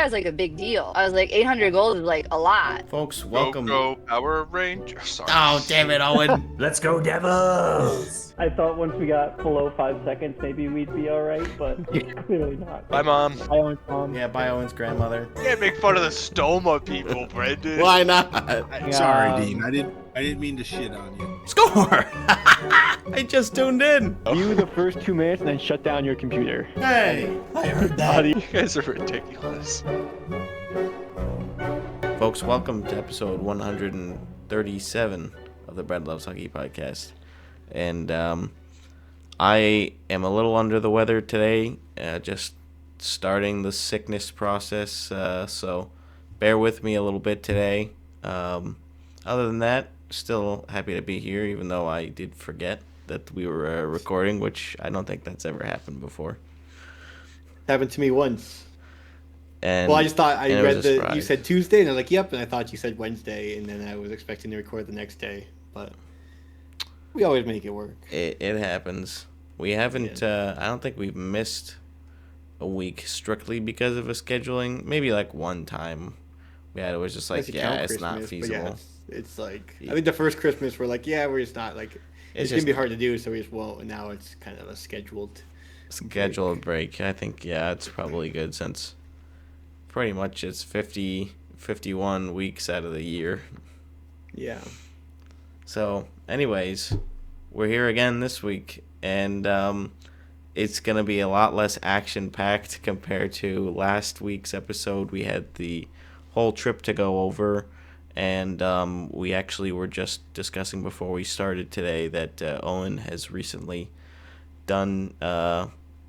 guy's like a big deal. I was like, 800 gold is like a lot. Folks, welcome. Go Power Ranger. Sorry. Oh, damn it, Owen. Let's go, Devils! I thought once we got below 5 seconds, maybe we'd be alright, but clearly not. Bye, Mom. Hi, Owen's mom. Yeah, bye, Owen's grandmother. You can't make fun of the Stoma people, Brendan. Why not? Sorry, Dean. I didn't mean to shit on you. Score! I just tuned in. View the first 2 minutes and then shut down your computer. Hey, I heard that. You guys are ridiculous. Folks, welcome to episode 137 of the Bread Loves Hockey podcast. And I am a little under the weather today, just starting the sickness process, so bear with me a little bit today. Other than that, still happy to be here, even though I did forget that we were recording, which I don't think that's ever happened before. Happened to me once. And well, I just thought I read that you said Tuesday, and I was like, yep, and I thought you said Wednesday, and then I was expecting to record the next day, but we always make it work. It happens. We haven't, I don't think we've missed a week strictly because of a scheduling. Maybe like one time. Yeah, it was just like, it's not feasible. Yeah, it's like, I think the first Christmas we're like, we're just not like, it's going to be hard to do, so we just won't, and now it's kind of a scheduled break. I think, it's probably good since pretty much it's 51 weeks out of the year. Yeah. So, anyways, we're here again this week, and it's going to be a lot less action-packed compared to last week's episode. We had the whole trip to go over, and we actually were just discussing before we started today that Owen has recently done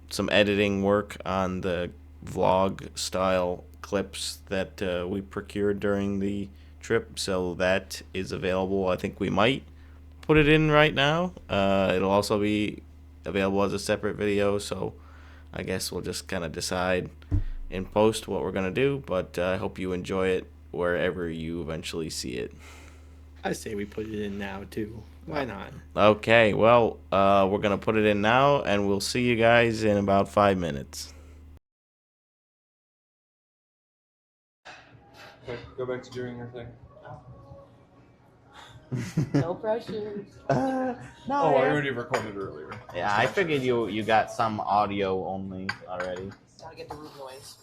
some editing work on the vlog-style clips that we procured during the trip, so that is available. I think we might put it in right now. It'll also be available as a separate video, so I guess we'll just kind of decide in post what we're going to do, but I hope you enjoy it wherever you eventually see it. I say we put it in now, too. Why not? Okay, well, we're going to put it in now, and we'll see you guys in about 5 minutes. Okay, go back to doing your thing. No pressure. I already recorded earlier. Yeah, I figured you got some audio only already. Gotta get the root noise.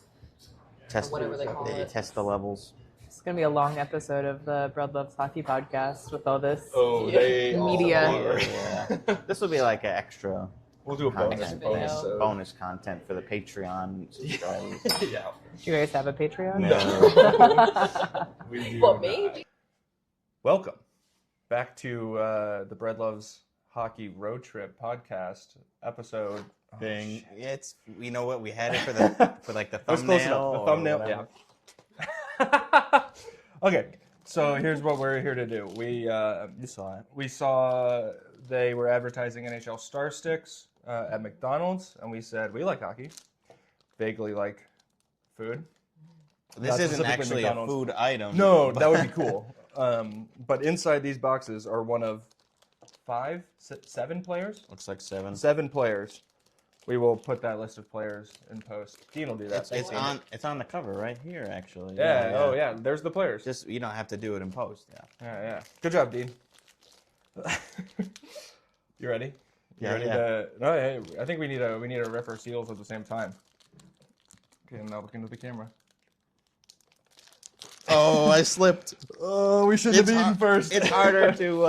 Test whatever they call it. Test the levels. It's gonna be a long episode of the Bread Loves Hockey podcast with all this media. Yeah. This will be like an extra. We'll do a bonus bonus content for the Patreon subscribers. Yeah. Do you guys have a Patreon? No. We do Well, not. maybe. Welcome back to the Bread Loves Hockey Road Trip podcast episode Thing. It's what we had it for the like the That's close thumbnail. enough. The thumbnail, yeah. Okay, so here's what we're here to do. We You saw it. we saw they were advertising NHL Star Sticks at McDonald's, and we said we like hockey, vaguely like food. This Not isn't specifically actually McDonald's. a food item. No, that would be cool. But inside these boxes are one of 7 players. Looks like 7. 7 players. We will put that list of players in post. Dean will do that. It's on the cover right here, actually. Yeah. Oh, yeah. There's the players. Just you don't have to do it in post. Yeah. Good job, Dean. You ready? You ready to? No, hey, I think we need to rip our seals at the same time. Okay, now look into the camera. Oh, I slipped. Oh, we should have eaten first. It's harder to.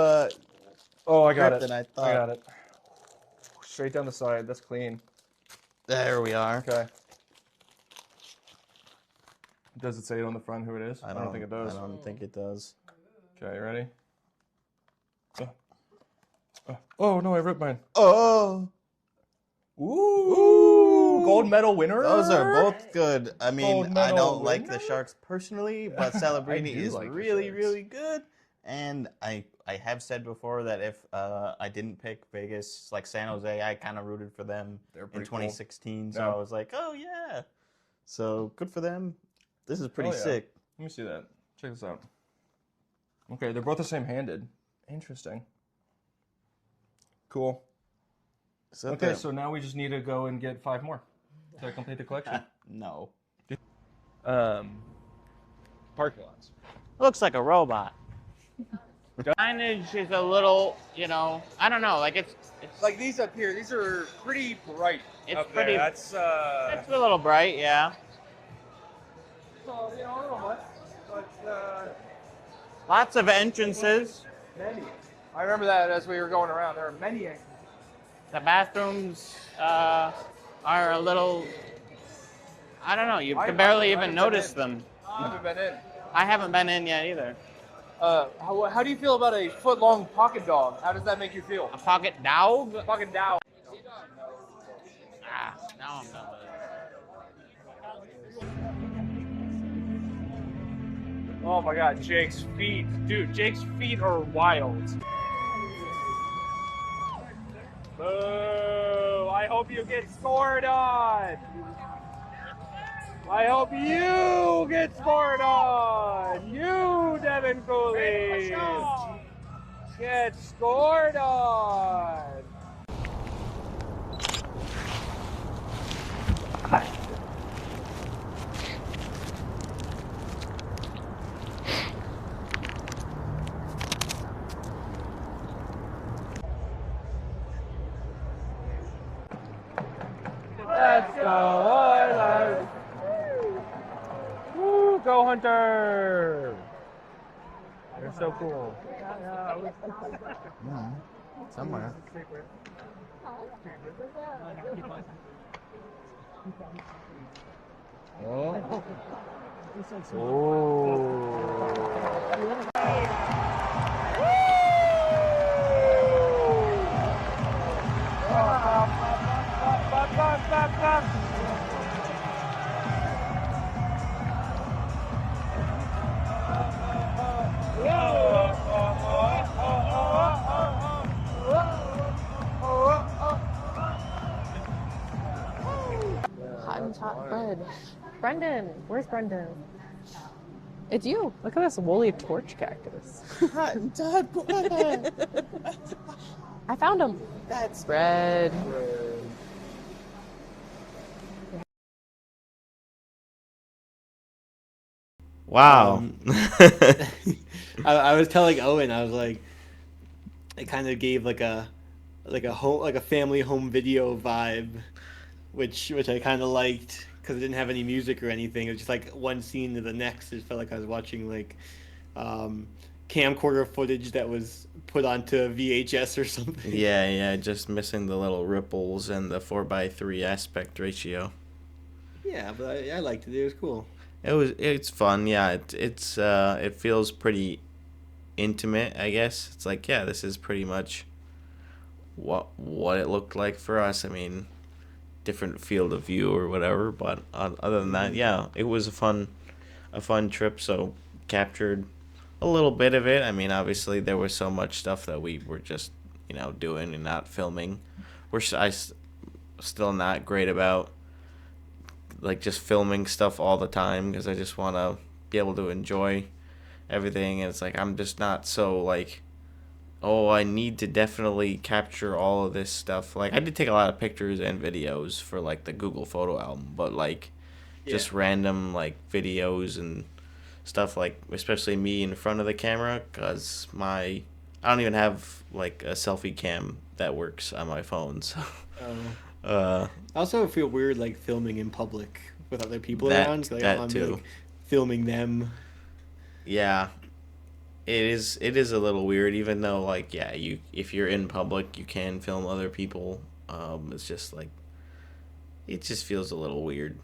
I got it. Than I thought. I got it. Straight down the side. That's clean. There we are. Okay. Does it say on the front who it is? I don't think it does. I don't think it does. Okay, you ready? Oh no, I ripped mine. Oh. Ooh, gold medal winner. Those are both good. I mean, Gold I medal don't like the winner? Sharks personally, but Celebrini do is like the really, Sharks. really good. And I have said before that if I didn't pick Vegas, like San Jose, I kind of rooted for them They're in pretty cool. 2016. So Yeah. I was like, oh yeah. So good for them. This is pretty Oh, yeah. sick. Let me see that. Check this out. Okay, they're both the same handed. Interesting. Cool. Okay, so now we just need to go and get 5 more to complete the collection. No. parking lots. Looks like a robot. Signage is a little, I don't know. Like it's Like these up here, these are pretty bright. It's up pretty- There. That's it's a little bright, yeah. so, a little much, but Lots of entrances. many. I remember that as we were going around. There are many entrances. The bathrooms are a little. I don't know. You can barely even notice them. You haven't been in. I haven't been in yet either. How do you feel about a foot-long pocket dog? How does that make you feel? A pocket dog? Pocket dog. Now I'm done with it. Oh my God, Jake's feet, dude! Jake's feet are wild. Boo! I hope you get scored on. I hope you get scored on. You, Devin Cooley, get scored on. Let's go Oilers! Woo, go Hunter! They're so cool. Somewhere. Hot bread. Brendan, where's Brendan? It's you. Look at this woolly torch cactus. I found him. That's bread. Wow. I was telling Owen, I was like, it kind of gave like a family home video vibe, which I kind of liked because it didn't have any music or anything. It was just like one scene to the next. It felt like I was watching like camcorder footage that was put onto VHS or something. Yeah, just missing the little ripples and the 4:3 aspect ratio. Yeah, but I liked it. It was cool. It's fun. Yeah, it feels pretty intimate, I guess. It's like, yeah, this is pretty much what it looked like for us. I mean, different field of view or whatever, but other than that, yeah, it was a fun trip. So captured a little bit of it. I mean, obviously there was so much stuff that we were just doing and not filming. Still not great about like just filming stuff all the time because I just want to be able to enjoy everything, and it's like I'm just not so like, oh, I need to definitely capture all of this stuff. Like I did take a lot of pictures and videos for like the Google photo album, but like just random like videos and stuff, like especially me in front of the camera, because I don't even have like a selfie cam that works on my phone, so I also feel weird like filming in public with other people That- around. Like, that I'm too. like, filming them. yeah, it is a little weird, even though like if you're in public you can film other people. It's just like it just feels a little weird.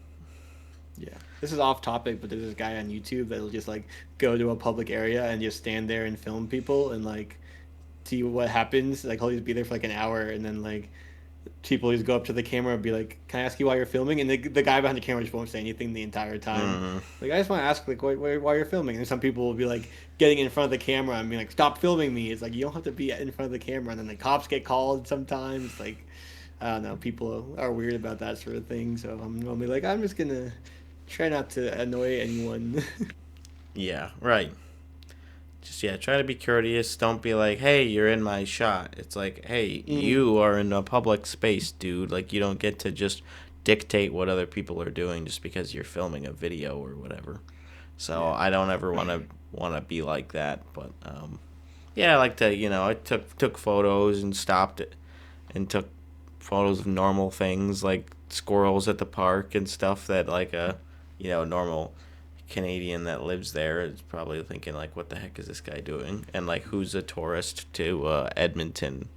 Yeah, this is off topic, but there's this guy on YouTube that'll just like go to a public area and just stand there and film people and like see what happens. Like he'll just be there for like an hour, and then like people just go up to the camera and be like, "Can I ask you why you're filming?" And the guy behind the camera just won't say anything the entire time. Like I just want to ask like why you're filming. And some people will be like getting in front of the camera and be like, "Stop filming me." It's like you don't have to be in front of the camera. And then the cops get called sometimes. Like I don't know, people are weird about that sort of thing. So I'm normally like, I'm just gonna try not to annoy anyone. Yeah, right. Just try to be courteous. Don't be like, "Hey, you're in my shot." It's like, "Hey, you are in a public space, dude. Like you don't get to just dictate what other people are doing just because you're filming a video or whatever. So I don't ever want to be like that. But yeah, I like to, I took photos and stopped it and took photos of normal things like squirrels at the park and stuff that like a normal Canadian that lives there is probably thinking like, what the heck is this guy doing? And like, who's a tourist to Edmonton?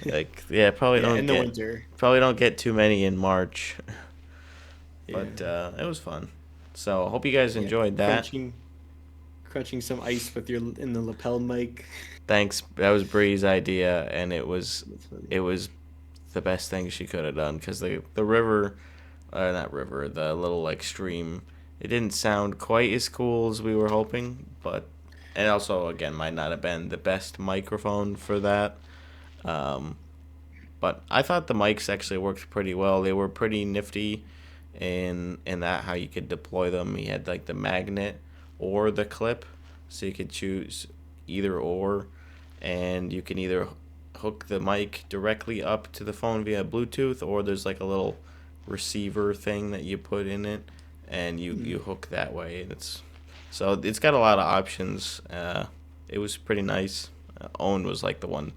Like, yeah, probably in the winter. Probably don't get too many in March. Yeah. But it was fun. So hope you guys enjoyed that. Crunching some ice with in the lapel mic. Thanks. That was Bree's idea, and it was the best thing she could have done because the river, not river, the little like stream, it didn't sound quite as cool as we were hoping, but and also again might not have been the best microphone for that. But I thought the mics actually worked pretty well. They were pretty nifty in that how you could deploy them. You had like the magnet or the clip, so you could choose either or, and you can either hook the mic directly up to the phone via Bluetooth, or there's like a little receiver thing that you put in it, and you hook that way. And it's got a lot of options. It was pretty nice. Owen was like the one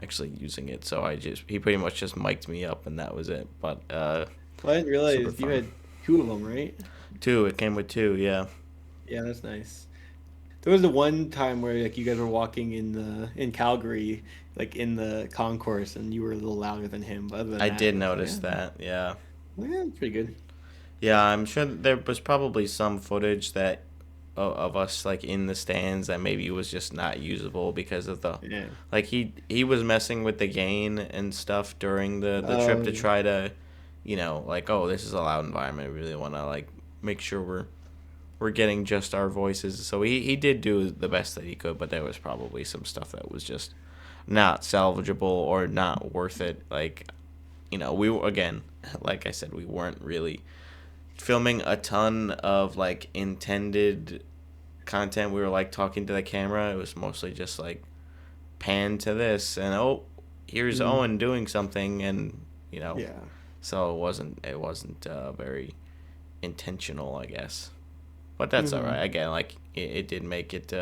actually using it, so he pretty much just mic'd me up, and that was it. But well, I didn't realize you had 2 of them, right? 2. It came with 2. Yeah. Yeah, that's nice. There was the one time where like you guys were walking in Calgary, like in the concourse, and you were a little louder than him. But other than I that, did notice that. Yeah. Well, yeah, pretty good. Yeah, I'm sure there was probably some footage that of us like in the stands that maybe was just not usable because of the like he was messing with the gain and stuff during the trip to try to, like, oh, this is a loud environment. We really want to like make sure we're getting just our voices. So he did do the best that he could, but there was probably some stuff that was just not salvageable or not worth it. Like, we again, like I said, we weren't really filming a ton of like intended content. We were like talking to the camera. It was mostly just like pan to this and here's Owen doing something, and so it wasn't very intentional, I guess. But that's all right. Again, like it did make it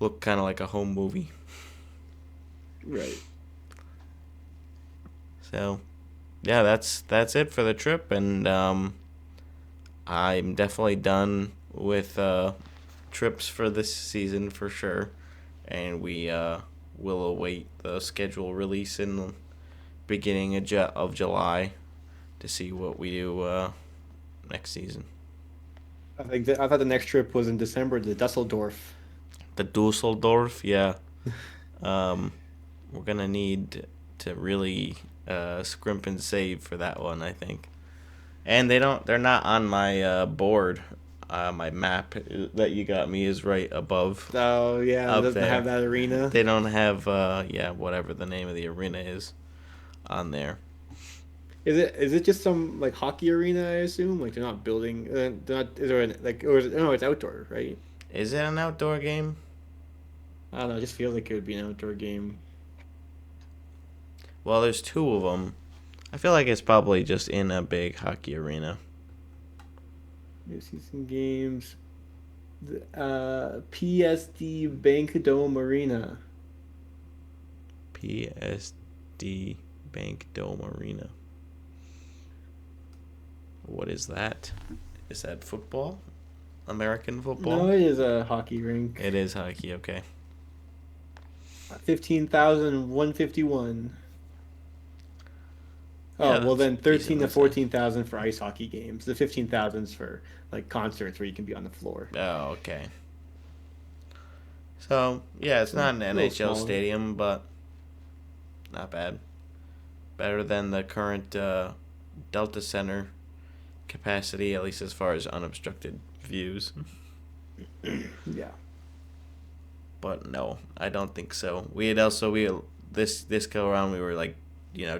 look kind of like a home movie. Right. So, yeah, that's it for the trip, and I'm definitely done with trips for this season for sure, and we will await the schedule release in the beginning of July to see what we do next season. I thought the next trip was in December to Dusseldorf. The Dusseldorf, yeah. We're gonna need to really scrimp and save for that one, I think. And they're not on my board. My map that you got me is right above. Oh yeah, it doesn't there. have that arena. They don't have whatever the name of the arena is on there. Is it just some like hockey arena? I assume like they're not building. They're not. Is there no? It's outdoor, right? Is it an outdoor game? I don't know. It just feels like it would be an outdoor game. Well, there's 2 of them. I feel like it's probably just in a big hockey arena. New season games. PSD Bank Dome Arena. PSD Bank Dome Arena. What is that? Is that football? American football? No, it is a hockey rink. It is hockey, okay. 15,151. Yeah, well then 13 to decent, 14,000 for ice hockey games. The 15,000's for like concerts where you can be on the floor. Oh, okay. So, yeah, it's not an NHL stadium, but not bad. Better than the current Delta Center capacity, at least as far as unobstructed views. Yeah. But no, I don't think so. This go around we were like,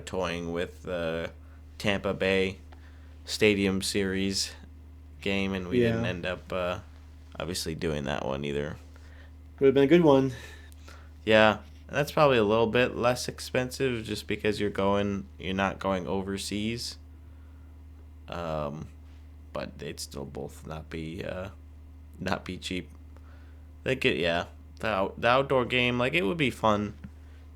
toying with the Tampa Bay Stadium Series game, and we didn't end up obviously doing that one either. Would have been a good one. Yeah, and that's probably a little bit less expensive just because you're not going overseas. but they'd still both not be cheap. The outdoor game, like, it would be fun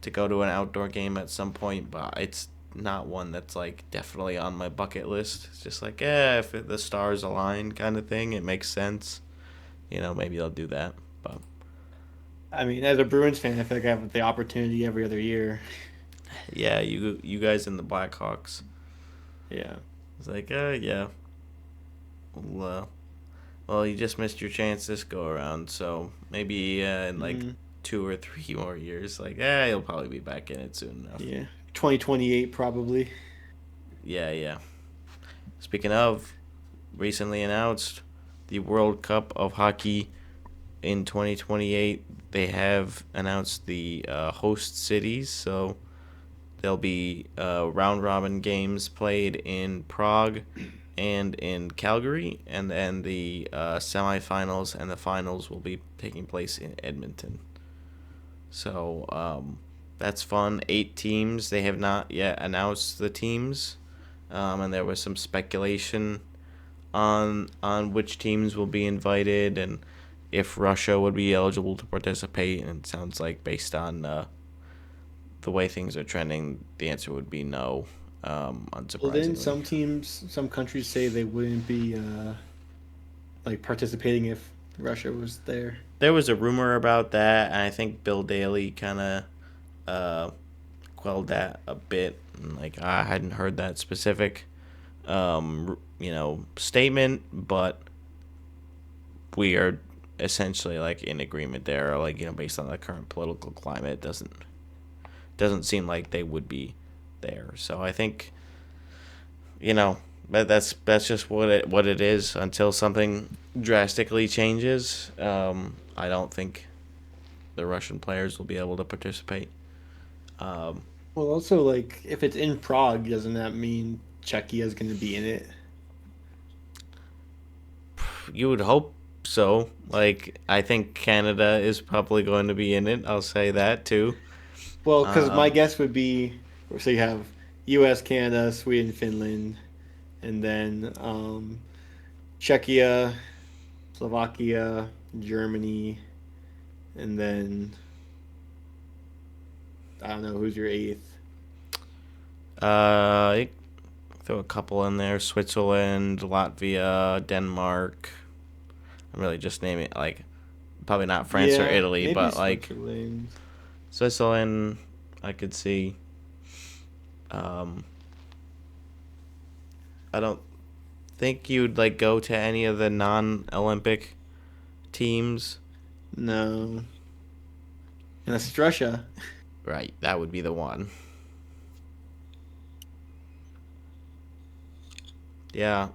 to go to an outdoor game at some point, but it's not one that's like definitely on my bucket list. It's just like, if the stars align kind of thing, it makes sense. Maybe they'll do that. But I mean, as a Bruins fan, I feel like I have the opportunity every other year. yeah, you guys in the Blackhawks. Yeah. It's like, yeah. Well, you just missed your chance this go around, so maybe in like 2 or 3 more years, like, you'll probably be back in it soon enough. Yeah. 2028 probably. Yeah. Speaking of, recently announced the World Cup of Hockey in 2028. They have announced the host cities, so there'll be round robin games played in Prague and in Calgary, and then the semifinals and the finals will be taking place in Edmonton. So that's fun. 8 teams. They have not yet announced the teams, and there was some speculation on which teams will be invited and if Russia would be eligible to participate. And it sounds like, based on the way things are trending, the answer would be no. Unsurprisingly. Well, didn't some countries say they wouldn't be like participating if Russia was there? There was a rumor about that, and I think Bill Daly kind of quelled that a bit. Like, I hadn't heard that specific, statement, but we are essentially like in agreement there. Like, based on the current political climate, it doesn't seem like they would be there. So I think, that's just what it is until something drastically changes. I don't think the Russian players will be able to participate. Well, also, like, if it's in Prague, doesn't that mean Czechia is going to be in it? You would hope so. Like, I think Canada is probably going to be in it. I'll say that too. Well, because my guess would be, so you have U.S., Canada, Sweden, Finland, and then Czechia, Slovakia, Germany, and then I don't know who's your 8th. Throw a couple in there: Switzerland, Latvia, Denmark. I'm really just naming it, like, probably not France or Italy, but like Switzerland, I could see. I don't think you'd like go to any of the non-Olympic teams. No. Unless it's Russia. Right, that would be the one. Yeah,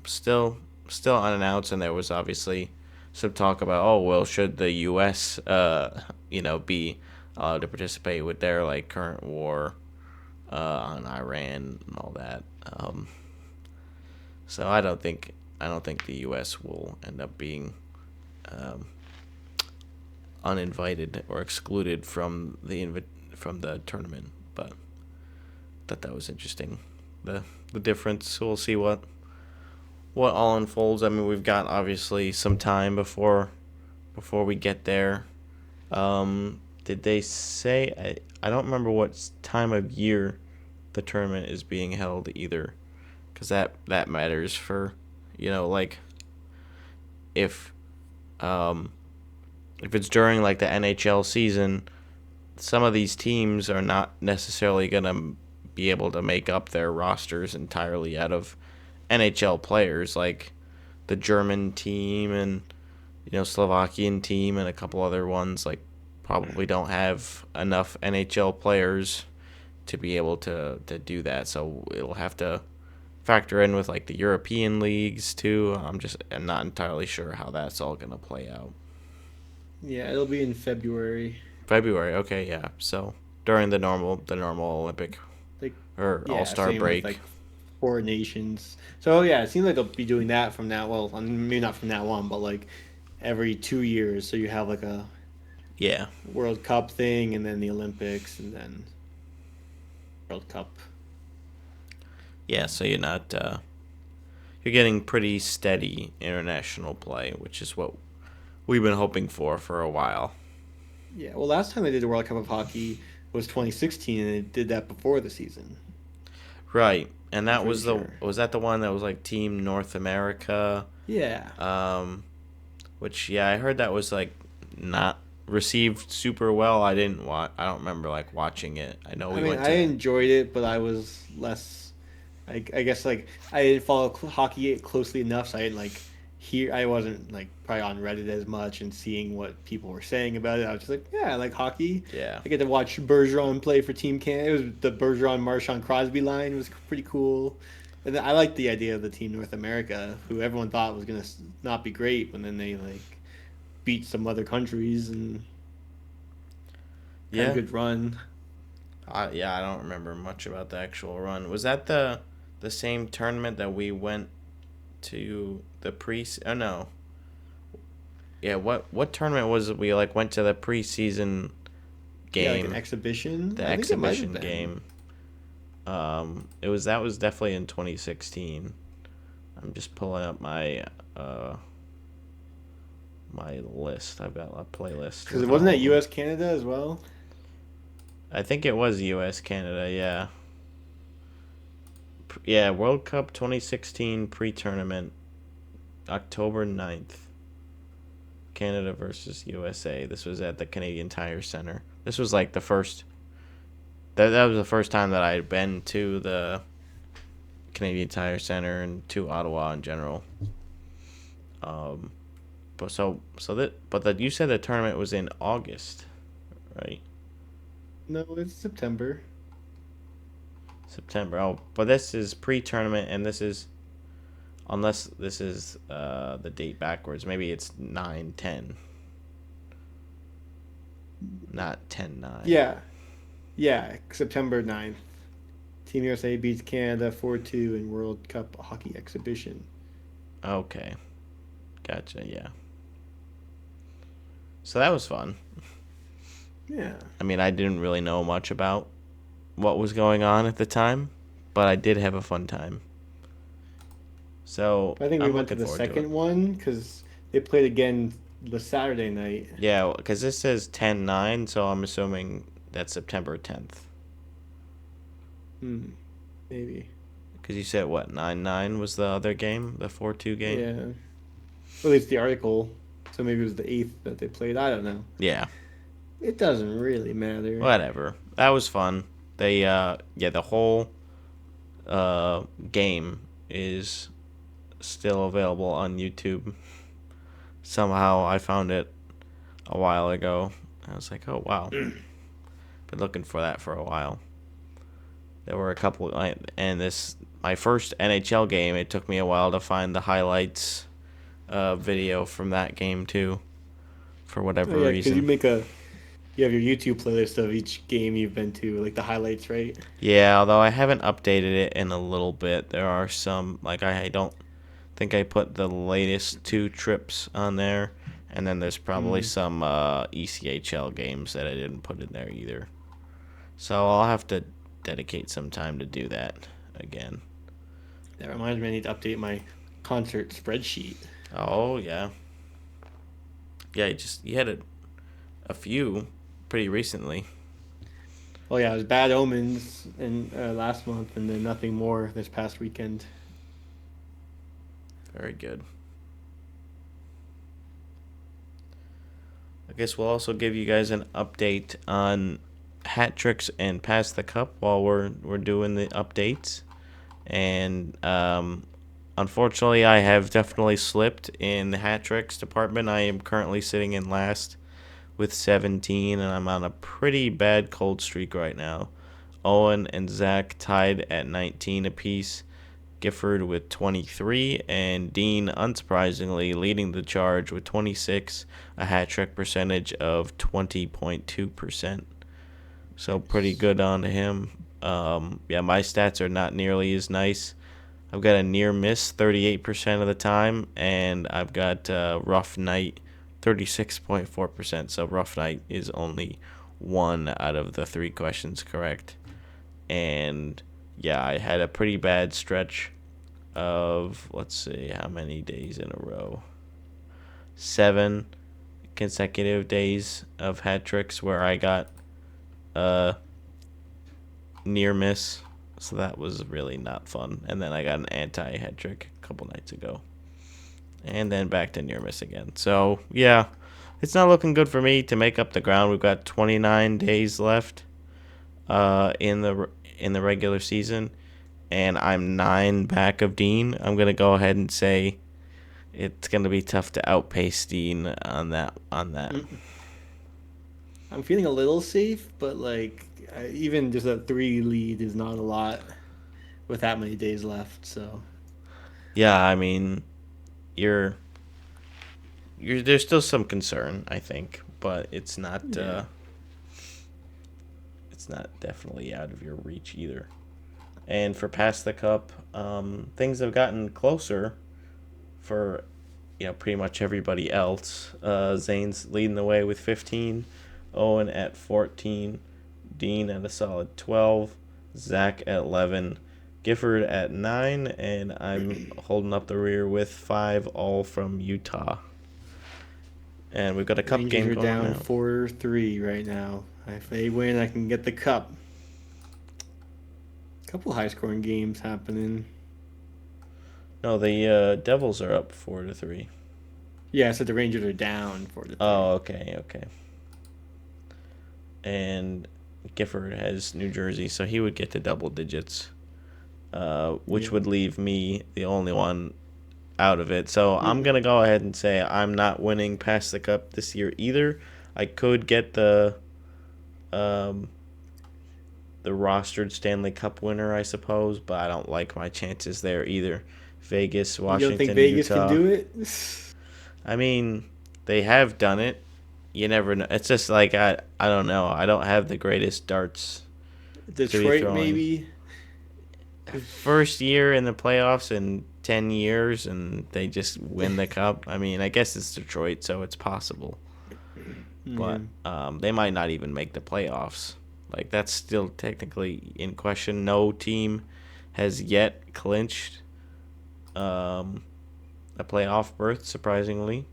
still unannounced, and there was obviously some talk about, should the U.S. be allowed to participate with their like current war on Iran and all that. So I don't think the U.S. will end up being uninvited or excluded from the tournament, but thought that was interesting. The difference. We'll see what all unfolds. I mean, we've got obviously some time before we get there. Did they say? I don't remember what time of year the tournament is being held either, because that matters for, like, if it's during like the NHL season, some of these teams are not necessarily gonna be able to make up their rosters entirely out of NHL players. Like the German team and Slovakian team and a couple other ones, like, probably don't have enough NHL players to be able to do that. So it'll have to factor in with like the European leagues too. I'm not entirely sure how that's all gonna play out. Yeah, it'll be in February. February, okay, yeah. So during the normal Olympic All-Star break. With, like, 4 nations. So yeah, it seems like they'll be doing that from now. Well, I mean, maybe not from now on, but like every 2 years. So you have like a World Cup thing, and then the Olympics, and then World Cup. Yeah, so you're not you're getting pretty steady international play, which is what we've been hoping for a while. Yeah, well, last time they did the World Cup of Hockey was 2016, and they did that before the season. Right, and that pretty was sure. was that the one that was like Team North America? Yeah. Which I heard that was like not received super well. I didn't watch. I don't remember like watching it. I know we went to. I enjoyed it, but I was less. I guess like I didn't follow hockey closely enough, so I didn't like hear. I wasn't like probably on Reddit as much and seeing what people were saying about it. I was just like, yeah, I like hockey. Yeah. I get to watch Bergeron play for Team Canada. It was the Bergeron Marchand Crosby line was pretty cool. And I liked the idea of the Team North America, who everyone thought was gonna not be great, but then they like beat some other countries and had a good run. I don't remember much about the actual run. Was that the same tournament that we went to the pre? Oh no. Yeah, what tournament was it? We like went to the preseason game. Yeah, like an exhibition. The exhibition game. That was definitely in 2016. I'm just pulling up my my list. I've got a playlist. Because it wasn't that U.S. Canada as well. I think it was U.S. Canada. Yeah. Yeah, World Cup 2016 pre-tournament, October 9th. Canada versus USA. This was at the Canadian Tire Center. This was like the first. That was the first time that I had been to the Canadian Tire Center and to Ottawa in general. But you said the tournament was in August, right? No, it's September. September. Oh, but this is pre-tournament, and this is, unless this is the date backwards. Maybe it's 9/10. Not 10/9. Yeah, September 9th. Team USA beats Canada 4-2 in World Cup Hockey Exhibition. Okay. Gotcha, yeah. So that was fun. Yeah. I mean, I didn't really know much about what was going on at the time, but I did have a fun time. So I think we went to the second one because they played again the Saturday night. Yeah, because this says 10/9, so I'm assuming that's September 10th. Maybe. Because you said, what, 9/9 was the other game? The 4-2 game? Yeah. At least the article. So maybe it was the 8th that they played. I don't know. Yeah. It doesn't really matter. Whatever. That was fun. They, the whole game is still available on YouTube. Somehow I found it a while ago. I was like, oh, wow. Been looking for that for a while. There were a couple, and my first NHL game, it took me a while to find the highlights video from that game too, for whatever reason. You have your YouTube playlist of each game you've been to, like the highlights, right? Yeah, although I haven't updated it in a little bit. There are some, like I don't think I put the latest 2 trips on there, and then there's probably some ECHL games that I didn't put in there either. So I'll have to dedicate some time to do that again. That reminds me, I need to update my concert spreadsheet. Oh yeah. Yeah, you had a few pretty recently. Oh yeah, it was Bad Omens in last month, and then Nothing More this past weekend. Very good. I guess we'll also give you guys an update on hat tricks and Pass the Cup while we're doing the updates. And unfortunately, I have definitely slipped in the hat tricks department. I am currently sitting in last with 17, and I'm on a pretty bad cold streak right now. Owen and Zach tied at 19 apiece. Gifford with 23, and Dean, unsurprisingly, leading the charge with 26, a hat trick percentage of 20.2%. So pretty good on him. My stats are not nearly as nice. I've got a near miss 38% of the time, and I've got rough night 36.4%. So rough night is only 1 out of the 3 questions correct. And yeah, I had a pretty bad stretch of, let's see, how many days in a row? 7 consecutive days of hat tricks where I got near miss. So that was really not fun. And then I got an anti hat trick a couple nights ago. And then back to near miss again. So, yeah, it's not looking good for me to make up the ground. We've got 29 days left in the regular season, and I'm 9 back of Dean. I'm going to go ahead and say it's going to be tough to outpace Dean on that. I'm feeling a little safe, but like even just a 3 lead is not a lot with that many days left. So Yeah, I mean, you're there's still some concern, I think, but it's not it's not definitely out of your reach either. And for past the cup, things have gotten closer for pretty much everybody else. Zane's leading the way with 15, Owen at 14, Dean at a solid 12, Zach at 11, Gifford at 9, and I'm holding up the rear with 5, all from Utah. And we've got a cup Rangers game are going on down now. 4-3 right now. If they win, I can get the cup. Couple high-scoring games happening. No, the Devils are up 4-3. Yeah, so the Rangers are down 4-3. Oh, okay. And Gifford has New Jersey, so he would get to double digits, which would leave me the only one out of it. So I'm going to go ahead and say I'm not winning past the cup this year either. I could get the rostered Stanley Cup winner, I suppose, but I don't like my chances there either. Vegas, Washington, You don't think Vegas Utah. can do it? I mean, they have done it. You never know. It's just like I don't know. I don't have the greatest darts. Detroit maybe. First year in the playoffs in 10 years, and they just win the cup. I mean, I guess it's Detroit, so it's possible. But they might not even make the playoffs. Like, that's still technically in question. No team has yet clinched a playoff berth, surprisingly.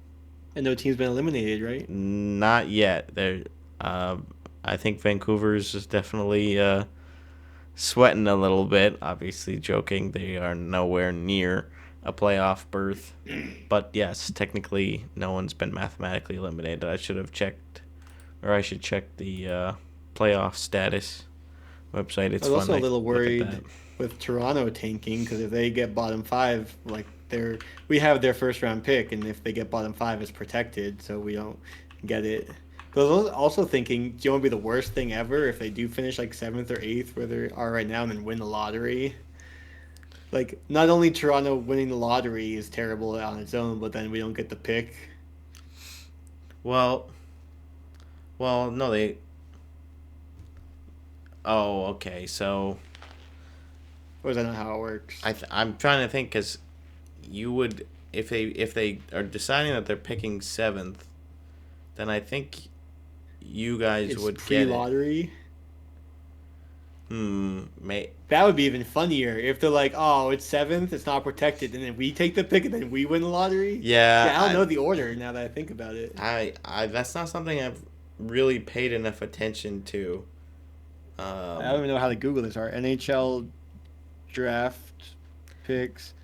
And no team's been eliminated, right? Not yet. I think Vancouver's is definitely sweating a little bit. Obviously, joking. They are nowhere near a playoff berth. But yes, technically, no one's been mathematically eliminated. I should have checked, or I should check the playoff status website. It's I was fun also a to little look at worried that. with Toronto tanking, because if they get bottom 5, like we have their first round pick, and if they get bottom 5, it's protected, so we don't get it. But I was also thinking, do you want to be the worst thing ever if they do finish like 7th or 8th where they are right now and then win the lottery? Like, not only Toronto winning the lottery is terrible on its own, but then we don't get the pick. Well, no, they. Oh, okay. So. Or is that not how it works? I'm trying to think, because you would, if they are deciding that they're picking 7th, then I think you guys It's would get it. pre-lottery. May. That would be even funnier if they're like, oh, it's 7th, it's not protected, and then we take the pick and then we win the lottery. Yeah, I don't know the order now that I think about it. I that's not something I've really paid enough attention to. I don't even know how to Google this. Our NHL draft picks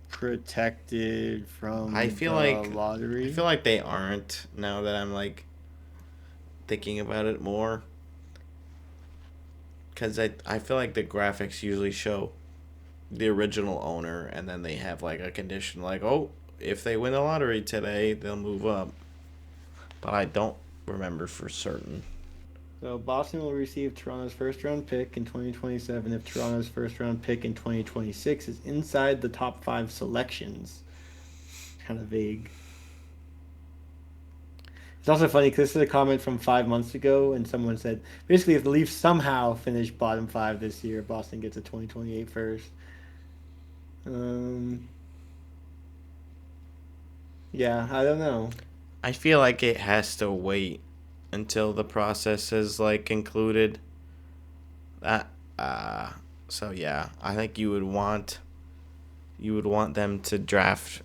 protected from I feel the like lottery. I feel like they aren't, now that I'm like thinking about it more. Because I feel like the graphics usually show the original owner, and then they have like a condition like, oh, if they win the lottery today, they'll move up. But I don't remember for certain. So Boston will receive Toronto's first round pick in 2027 if Toronto's first round pick in 2026 is inside the top 5 selections. Kind of vague. It's also funny because this is a comment from 5 months ago, and someone said, basically, if the Leafs somehow finish bottom 5 this year, Boston gets a 2028 first. Yeah, I don't know. I feel like it has to wait until the process is like concluded. So yeah, I think you would want you would want them to draft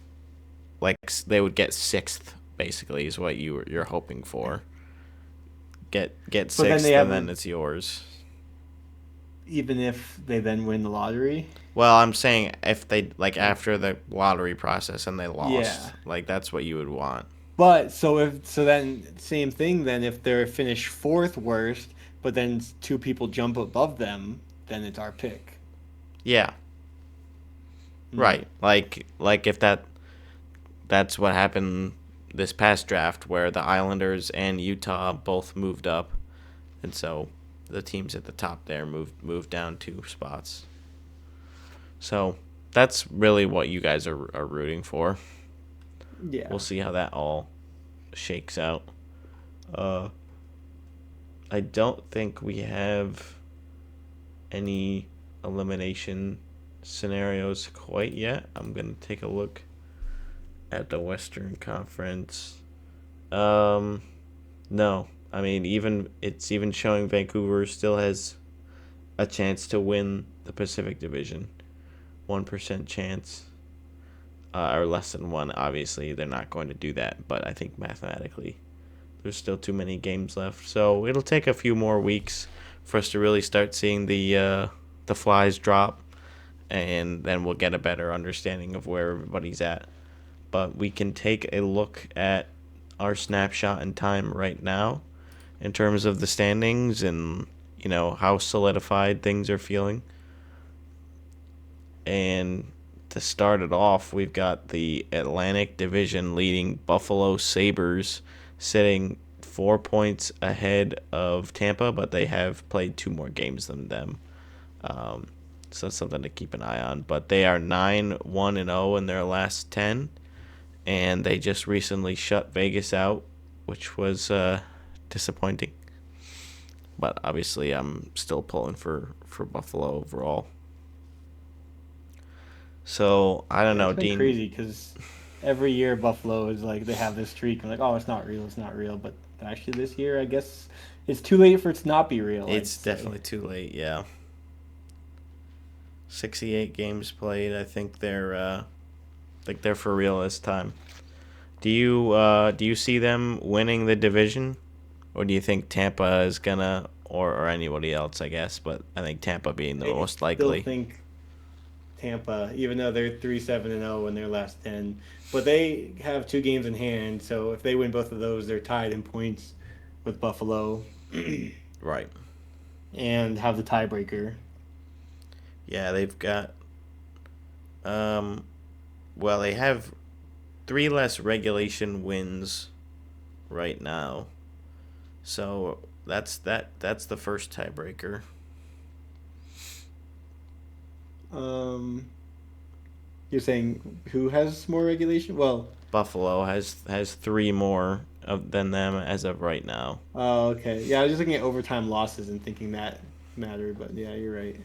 like they would get 6th basically is what you're hoping for. Get 6th and then it's yours. Even if they then win the lottery. Well, I'm saying if they like after the lottery process and they lost, Yeah. like that's what you would want. But then same thing then if they're finished 4th worst, but then 2 people jump above them, then it's our pick. Yeah. Right. Like if that's what happened this past draft where the Islanders and Utah both moved up, and so the teams at the top there moved down 2 spots. So that's really what you guys are rooting for. Yeah. We'll see how that all shakes out. I don't think we have any elimination scenarios quite yet. I'm going to take a look at the Western Conference. No. I mean, it's even showing Vancouver still has a chance to win the Pacific Division. 1% chance. Or less than 1, obviously. They're not going to do that, but I think mathematically there's still too many games left. So it'll take a few more weeks for us to really start seeing the flies drop, and then we'll get a better understanding of where everybody's at. But we can take a look at our snapshot in time right now in terms of the standings and, how solidified things are feeling. And to start it off, we've got the Atlantic Division leading Buffalo Sabres sitting 4 points ahead of Tampa, but they have played 2 more games than them. So that's something to keep an eye on. But they are 9-1-0 in their last 10, and they just recently shut Vegas out, which was disappointing. But obviously, I'm still pulling for Buffalo overall. So I don't know, It's been Dean. crazy because every year Buffalo is like they have this streak and like, oh, it's not real. But actually, this year, I guess it's too late for it to not be real. It's definitely too late. Yeah. 68 games played. I think they're for real this time. Do you see them winning the division, or do you think Tampa is gonna, or anybody else, I guess? But I think Tampa being the most likely. Still think Tampa, even though they're 3-7-0 in their last 10, but they have 2 games in hand. So if they win both of those, they're tied in points with Buffalo. Right. And have the tiebreaker. Yeah, they've got. Well, they have 3 less regulation wins right now, so that's the first tiebreaker. You're saying who has more regulation? Well, Buffalo has 3 more than them as of right now. Oh, okay. Yeah, I was just looking at overtime losses and thinking that mattered, but yeah, you're right.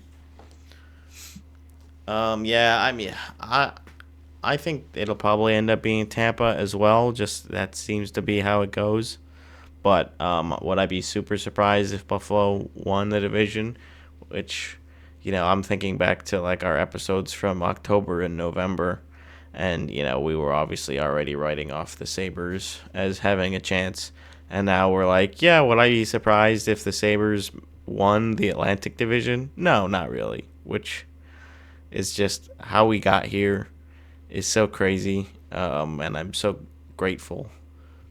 Yeah, I mean, I think it'll probably end up being Tampa as well. Just that seems to be how it goes. But would I be super surprised if Buffalo won the division? Which, I'm thinking back to like our episodes from October and November, and we were obviously already writing off the Sabres as having a chance, and now we're like, yeah, would I be surprised if the Sabres won the Atlantic Division? No, not really. Which is just how we got here is so crazy, and I'm so grateful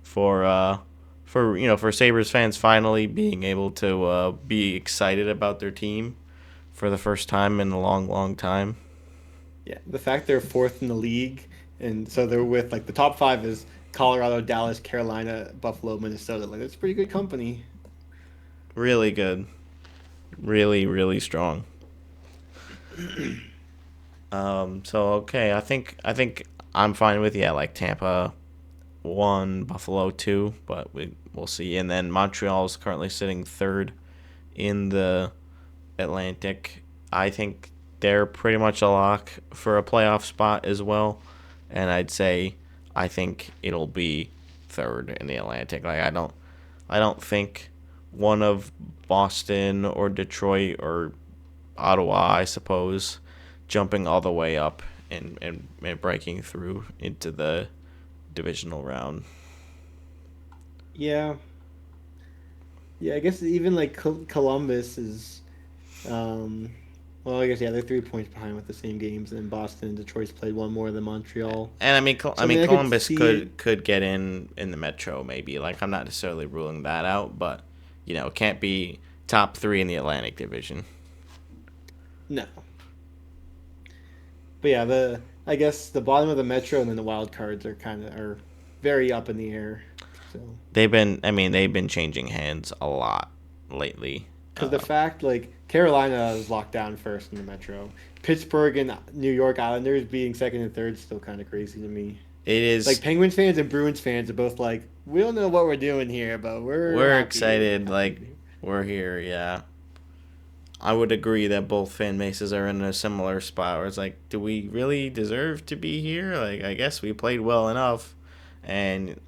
for Sabres fans finally being able to be excited about their team for the first time in a long, long time. Yeah, the fact they're 4th in the league, and so they're with like the top 5 is Colorado, Dallas, Carolina, Buffalo, Minnesota. Like that's pretty good company. Really good, really, really strong. So okay, I think I'm fine with like Tampa 1, Buffalo 2, but we'll see. And then Montreal's currently sitting 3rd in the Atlantic. I think they're pretty much a lock for a playoff spot as well, and I think it'll be 3rd in the Atlantic. Like I don't think one of Boston or Detroit or Ottawa, I suppose, jumping all the way up and breaking through into the divisional round. Yeah. Yeah, I guess even like Columbus is, well, I guess yeah, they're 3 points behind with the same games, and Boston and Detroit's played one more than Montreal. And I mean, So, I could Columbus see could get in the Metro maybe. Like I'm not necessarily ruling that out, but it can't be top 3 in the Atlantic Division. no. But yeah, I guess the bottom of the Metro and then the wild cards are very up in the air. So They've been changing hands a lot lately. because the fact like Carolina is locked down first in the Metro, Pittsburgh and New York Islanders being second and third is still kind of crazy to me. It is Like Penguins fans and Bruins fans are both like, we don't know what we're doing here, but we're happy. excited. Like we're here. Yeah, I would agree that both fan bases are in a similar spot where it's like, do we really deserve to be here? Like I guess we played well enough. And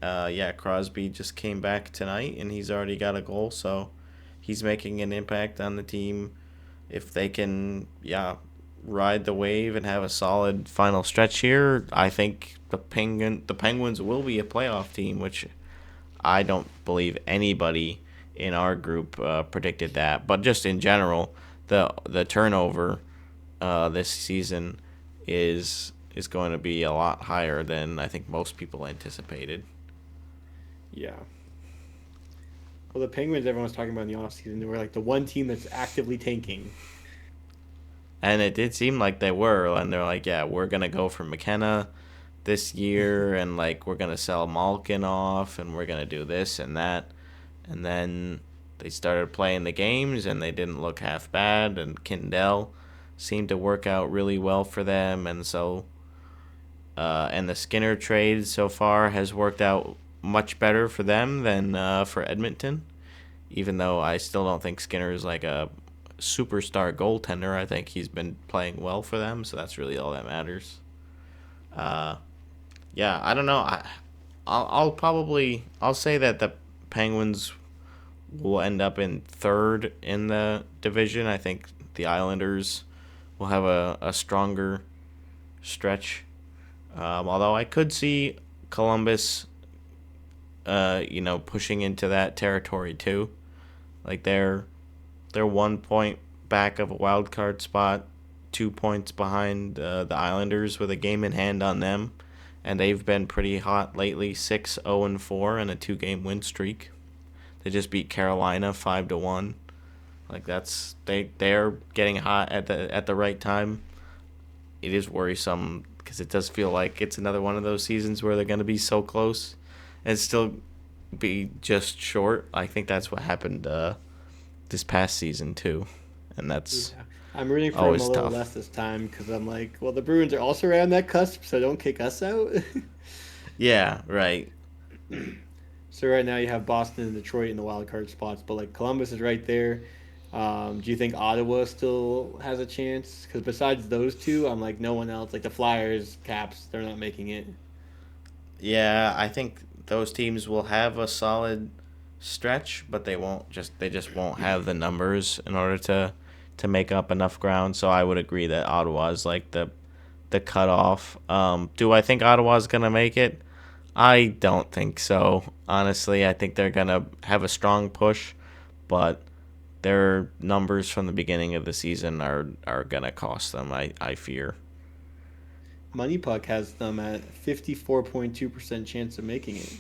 Crosby just came back tonight, and he's already got a goal, so he's making an impact on the team. If they can, ride the wave and have a solid final stretch here, I think the Penguins will be a playoff team, which I don't believe anybody in our group predicted that. But just in general, the turnover this season is going to be a lot higher than I think most people anticipated. Yeah. Well, the Penguins, everyone was talking about in the offseason, they were like the one team that's actively tanking. And it did seem like they were, and they're like, yeah, we're going to go for McKenna this year, and like we're going to sell Malkin off, and we're going to do this and that. And then they started playing the games, and they didn't look half bad, and Kindell seemed to work out really well for them, and so... and the Skinner trade so far has worked out much better for them than for Edmonton. Even though I still don't think Skinner is like a superstar goaltender, I think he's been playing well for them, so that's really all that matters. I don't know. I'll say that the Penguins will end up in third in the division. I think the Islanders will have a stronger stretch. Although I could see Columbus, pushing into that territory too. Like they're 1 point back of a wild card spot, 2 points behind the Islanders with a game in hand on them, and they've been pretty hot lately. 6-0-4 and a 2-game win streak. They just beat Carolina 5-1. Like they're getting hot at the right time. It is worrisome, because it does feel like it's another one of those seasons where they're going to be so close and still be just short. I think that's what happened this past season too, and that's I'm rooting for them a little tough. less this time because I'm like, well, the Bruins are also around that cusp, so don't kick us out. Yeah, right. So right now you have Boston and Detroit in the wild card spots, but like Columbus is right there. Do you think Ottawa still has a chance? Because besides those two, I'm like no one else. Like the Flyers, Caps, they're not making it. Yeah, I think those teams will have a solid stretch, but they just won't have the numbers in order to make up enough ground. So I would agree that Ottawa is like the cutoff. Do I think Ottawa's gonna make it? I don't think so. Honestly, I think they're gonna have a strong push, but their numbers from the beginning of the season are gonna cost them. I fear. Money Puck has them at 54.2% chance of making it.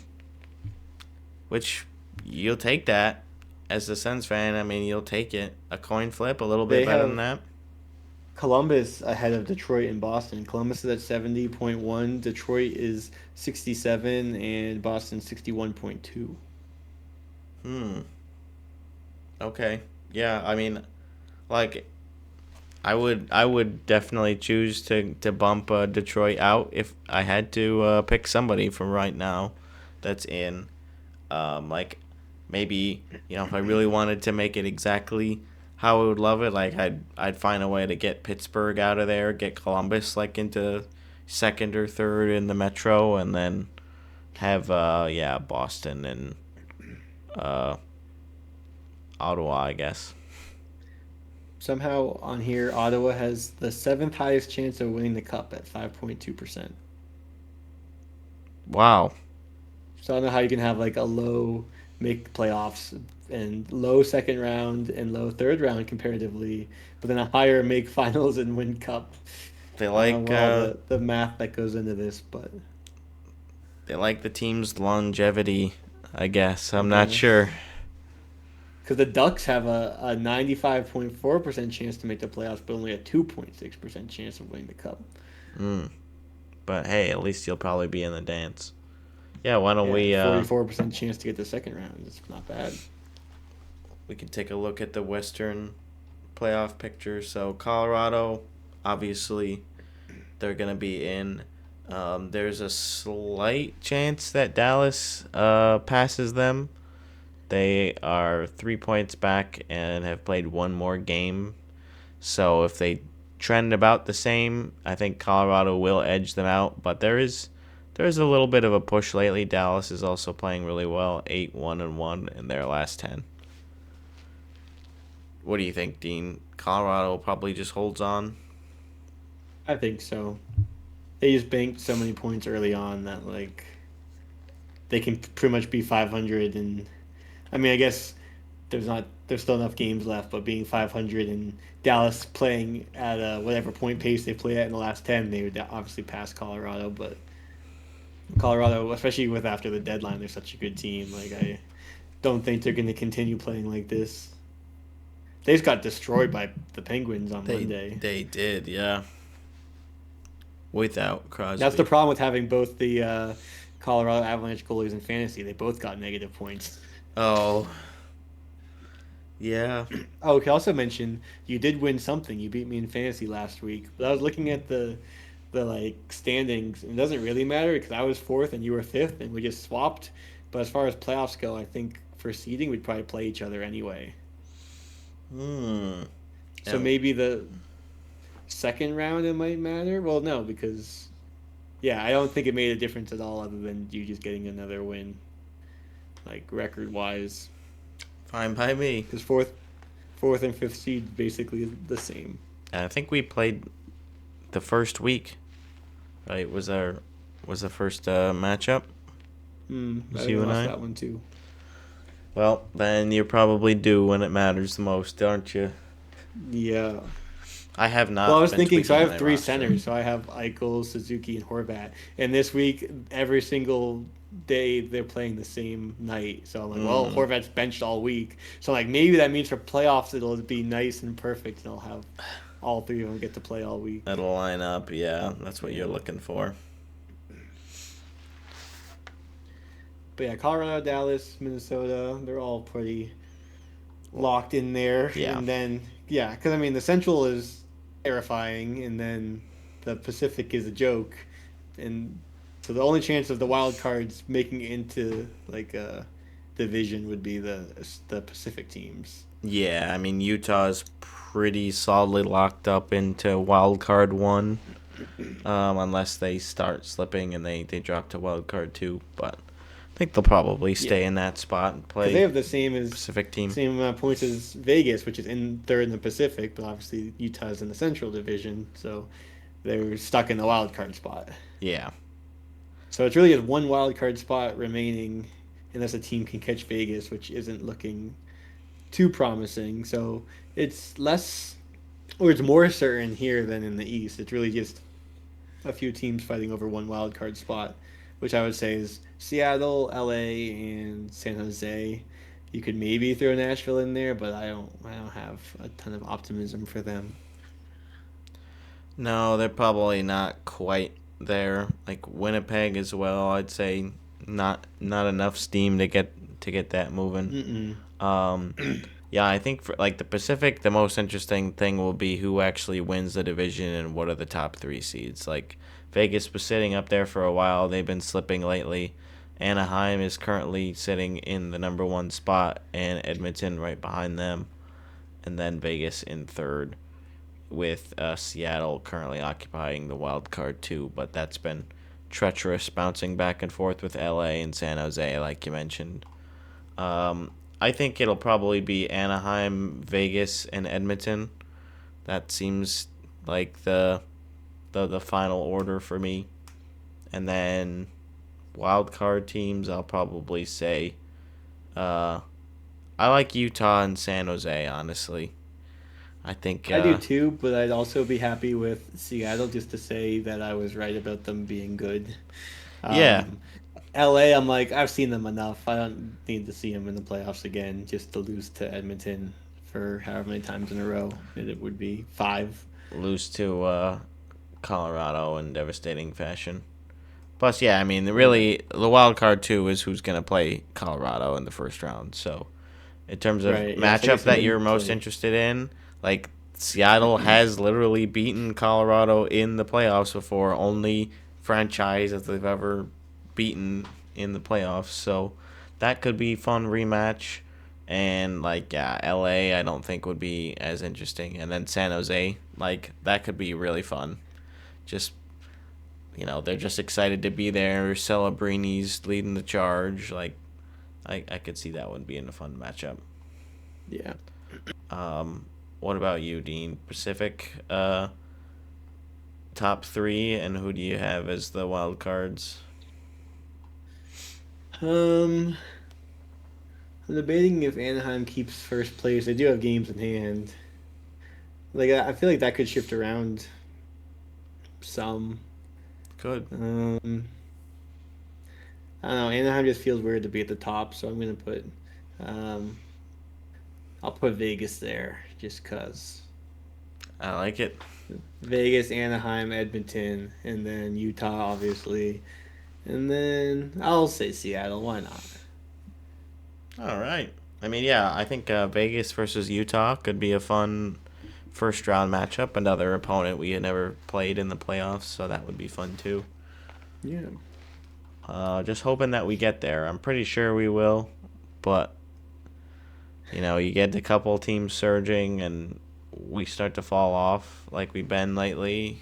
Which you'll take that as a Sens fan. I mean, you'll take it. A coin flip, a little bit better than that. Columbus ahead of Detroit and Boston. Columbus is at 70.1, Detroit is 67, and Boston 61.2. Okay. Yeah, I mean, like, I would definitely choose to bump Detroit out if I had to pick somebody from right now that's in. Like, maybe, if I really wanted to make it exactly how I would love it, like, I'd find a way to get Pittsburgh out of there, get Columbus, like, into second or third in the Metro, and then have, Boston and Ottawa, I guess. somehow on here, Ottawa has the 7th highest chance of winning the cup at 5.2%. Wow. So I don't know how you can have like a low make playoffs and low second round and low third round comparatively, but then a higher make finals and win cup. They I don't like know all the math that goes into this, but the team's longevity, I guess. I'm not sure. because the Ducks have a 95.4% chance to make the playoffs, but only a 2.6% chance of winning the cup. But hey, at least you'll probably be in the dance. Yeah, why don't we 44% chance to get the second round. It's not bad. we can take a look at the Western playoff picture. So Colorado, obviously, they're gonna be in. There's a slight chance that Dallas passes them. They are 3 points back and have played one more game. So if they trend about the same, I think Colorado will edge them out. But there's a little bit of a push lately. Dallas is also playing really well, 8-1-1 in their last 10. What do you think, Dean? Colorado probably just holds on. I think so. They just banked so many points early on that like they can pretty much be 500, and I mean I guess there's still enough games left, but being 500 and Dallas playing at whatever point pace they play at in the last 10, they would obviously pass Colorado. But Colorado, especially with after the deadline, they're such a good team. Like I don't think they're going to continue playing like this. They just got destroyed by the Penguins on Monday. They did, yeah. Without Crosby. That's the problem with having both the Colorado Avalanche goalies in fantasy. They both got negative points. Oh. Yeah. Oh, we can also mention you did win something. You beat me in fantasy last week. But I was looking at the like standings. And it doesn't really matter because I was 4th and you were 5th, and we just swapped. But as far as playoffs go, I think for seeding we'd probably play each other anyway. So maybe the second round it might matter. Well, no, because I don't think it made a difference at all other than you just getting another win, like record wise. Fine by me. Because fourth and 5th seed basically the same. And I think we played the first week. Right? Was the first matchup? Was you and I? That one too. Well, then you're probably due when it matters the most, aren't you? Yeah. I have not. Well, I was been thinking, so I tweaking have my 3 roster. centers. So I have Eichel, Suzuki, and Horvat. And this week, every single day, they're playing the same night. So I'm like, well, Horvat's benched all week. So like maybe that means for playoffs, it'll be nice and perfect, and I'll have all 3 of them get to play all week. That'll line up, yeah. That's what you're looking for. But yeah, Colorado, Dallas, Minnesota, they're all pretty locked in there. Yeah. And then, because I mean, the Central is terrifying, and then the Pacific is a joke. And so the only chance of the wild cards making it into like a division would be the Pacific teams. Yeah, I mean, Utah's pretty solidly locked up into wild card 1, unless they start slipping and they drop to wild card 2. But I think they'll probably stay in that spot and play. They have the same as Pacific team. Same amount of points as Vegas, which is in 3rd in the Pacific, but obviously Utah's in the Central Division, so they're stuck in the wild card spot. Yeah. So it's really just one wild card spot remaining, unless a team can catch Vegas, which isn't looking too promising. So it's it's more certain here than in the East. It's really just a few teams fighting over one wild card spot, which I would say is Seattle, LA, and San Jose. You could maybe throw Nashville in there, but I don't have a ton of optimism for them. No, they're probably not quite there. Like Winnipeg as well, I'd say not enough steam to get that moving. Yeah, I think for like the Pacific, the most interesting thing will be who actually wins the division and what are the top 3 seeds. Like Vegas was sitting up there for a while. They've been slipping lately. Anaheim is currently sitting in the number 1 spot, and Edmonton right behind them, and then Vegas in 3rd, with Seattle currently occupying the wild card 2. But that's been treacherous, bouncing back and forth with LA and San Jose, like you mentioned. I think it'll probably be Anaheim, Vegas, and Edmonton That seems like the final order for me. And then wild card teams, I'll probably say I like Utah and San Jose, honestly. I think I do too, but I'd also be happy with Seattle just to say that I was right about them being good. Yeah. LA, I'm like, I've seen them enough. I don't need to see them in the playoffs again just to lose to Edmonton for however many times in a row. It would be 5. lose to Colorado in devastating fashion. Plus, yeah, I mean, really, the wild card too is who's going to play Colorado in the first round. So, in terms of Right, yeah, so I matchup guess that they you're would most play. interested in, like Seattle has literally beaten Colorado in the playoffs before. Only franchise that they've ever beaten in the playoffs. So, that could be fun rematch. And like, yeah, LA I don't think would be as interesting. And then San Jose, like, that could be really fun. Just, they're just excited to be there. Celebrini's leading the charge. Like, I could see that one being a fun matchup. Yeah. What about you, Dean? Pacific top 3, and who do you have as the wild cards? I'm debating if Anaheim keeps first place. They do have games in hand. Like I feel like that could shift around some. Good. I don't know. Anaheim just feels weird to be at the top, so I'm gonna put. I'll put Vegas there just cause. I like it. Vegas, Anaheim, Edmonton, and then Utah, obviously, and then I'll say Seattle. Why not? All right. I mean, yeah, I think Vegas versus Utah could be a fun first round matchup. Another opponent we had never played in the playoffs, so that would be fun too. Yeah. Just hoping that we get there. I'm pretty sure we will, but you get a couple teams surging and we start to fall off like we've been lately.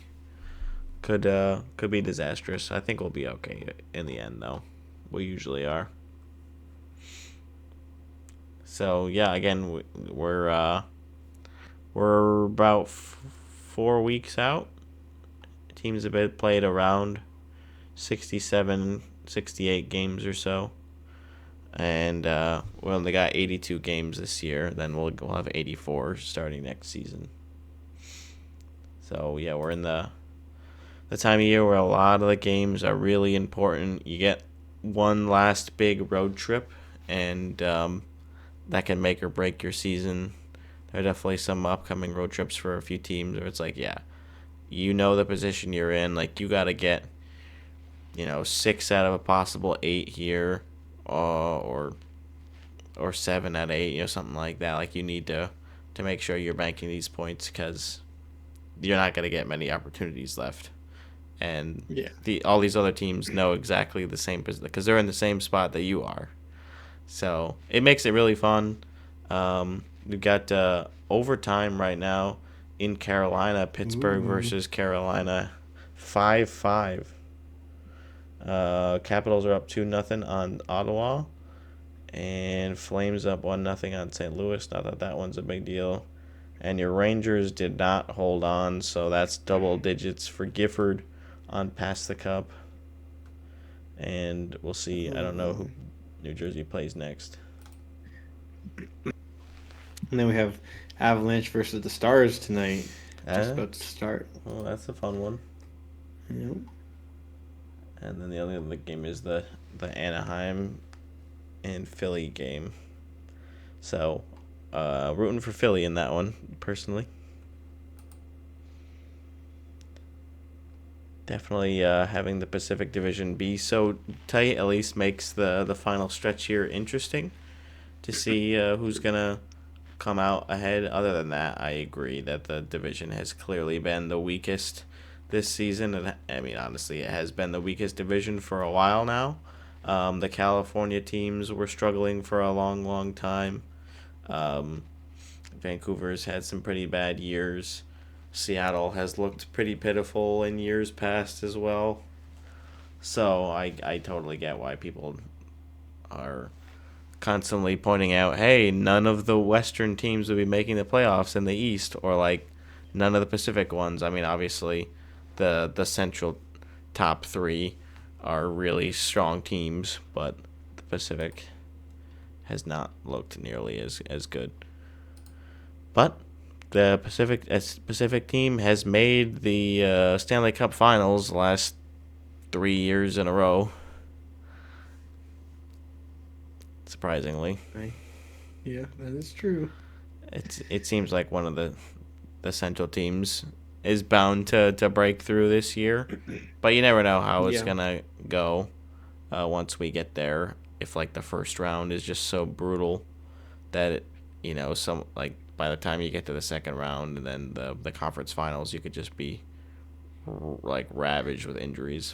Could be disastrous. I think we'll be okay in the end, though. We usually are. So yeah, again, we're about 4 weeks out. Teams have played around 67, 68 games or so, and we only got 82 games this year. Then we'll have 84 starting next season. So yeah, we're in the time of year where a lot of the games are really important. You get one last big road trip, and that can make or break your season. There are definitely some upcoming road trips for a few teams where it's like, yeah, the position you're in. Like, you got to get, 6 out of a possible 8 here, or 7 out of 8, something like that. Like, you need to make sure you're banking these points because you're not going to get many opportunities left. And all these other teams know exactly the same position because they're in the same spot that you are. So it makes it really fun. We've got overtime right now in Carolina. Pittsburgh versus Carolina, 5-5. Capitals are up 2-0 on Ottawa, and Flames up 1-0 on St. Louis. Not that one's a big deal. And your Rangers did not hold on, so that's double digits for Gifford on Pass the Cup. And we'll see. I don't know who New Jersey plays next. And then we have Avalanche versus the Stars tonight. Just about to start. Well, that's a fun one. Yep. And then the other game is the Anaheim and Philly game. So, rooting for Philly in that one, personally. Definitely having the Pacific Division be so tight at least makes the final stretch here interesting to see who's going to come out ahead. Other than that, I agree that the division has clearly been the weakest this season. And I mean, honestly, it has been the weakest division for a while now. The California teams were struggling for a long, long time. Vancouver's had some pretty bad years. Seattle has looked pretty pitiful in years past as well. So I totally get why people are constantly pointing out, hey, none of the Western teams will be making the playoffs in the East, or like none of the Pacific ones. I mean, obviously, the Central top 3 are really strong teams, but the Pacific has not looked nearly as good. But the Pacific team has made the Stanley Cup Finals the last 3 years in a row. Surprisingly, Right. Yeah, that is true. it seems like one of the Central teams is bound to break through this year, but you never know how it's gonna go once we get there. If like the first round is just so brutal that some like by the time you get to the second round and then the conference finals, you could just be like ravaged with injuries.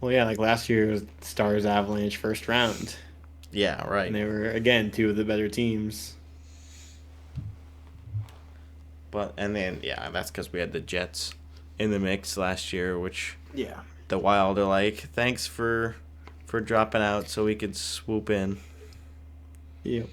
Well, yeah, like last year was Stars Avalanche first round. Yeah, right. And they were again 2 of the better teams. And then that's because we had the Jets in the mix last year, which Yeah. the Wild are like, thanks for dropping out so we could swoop in. Yep.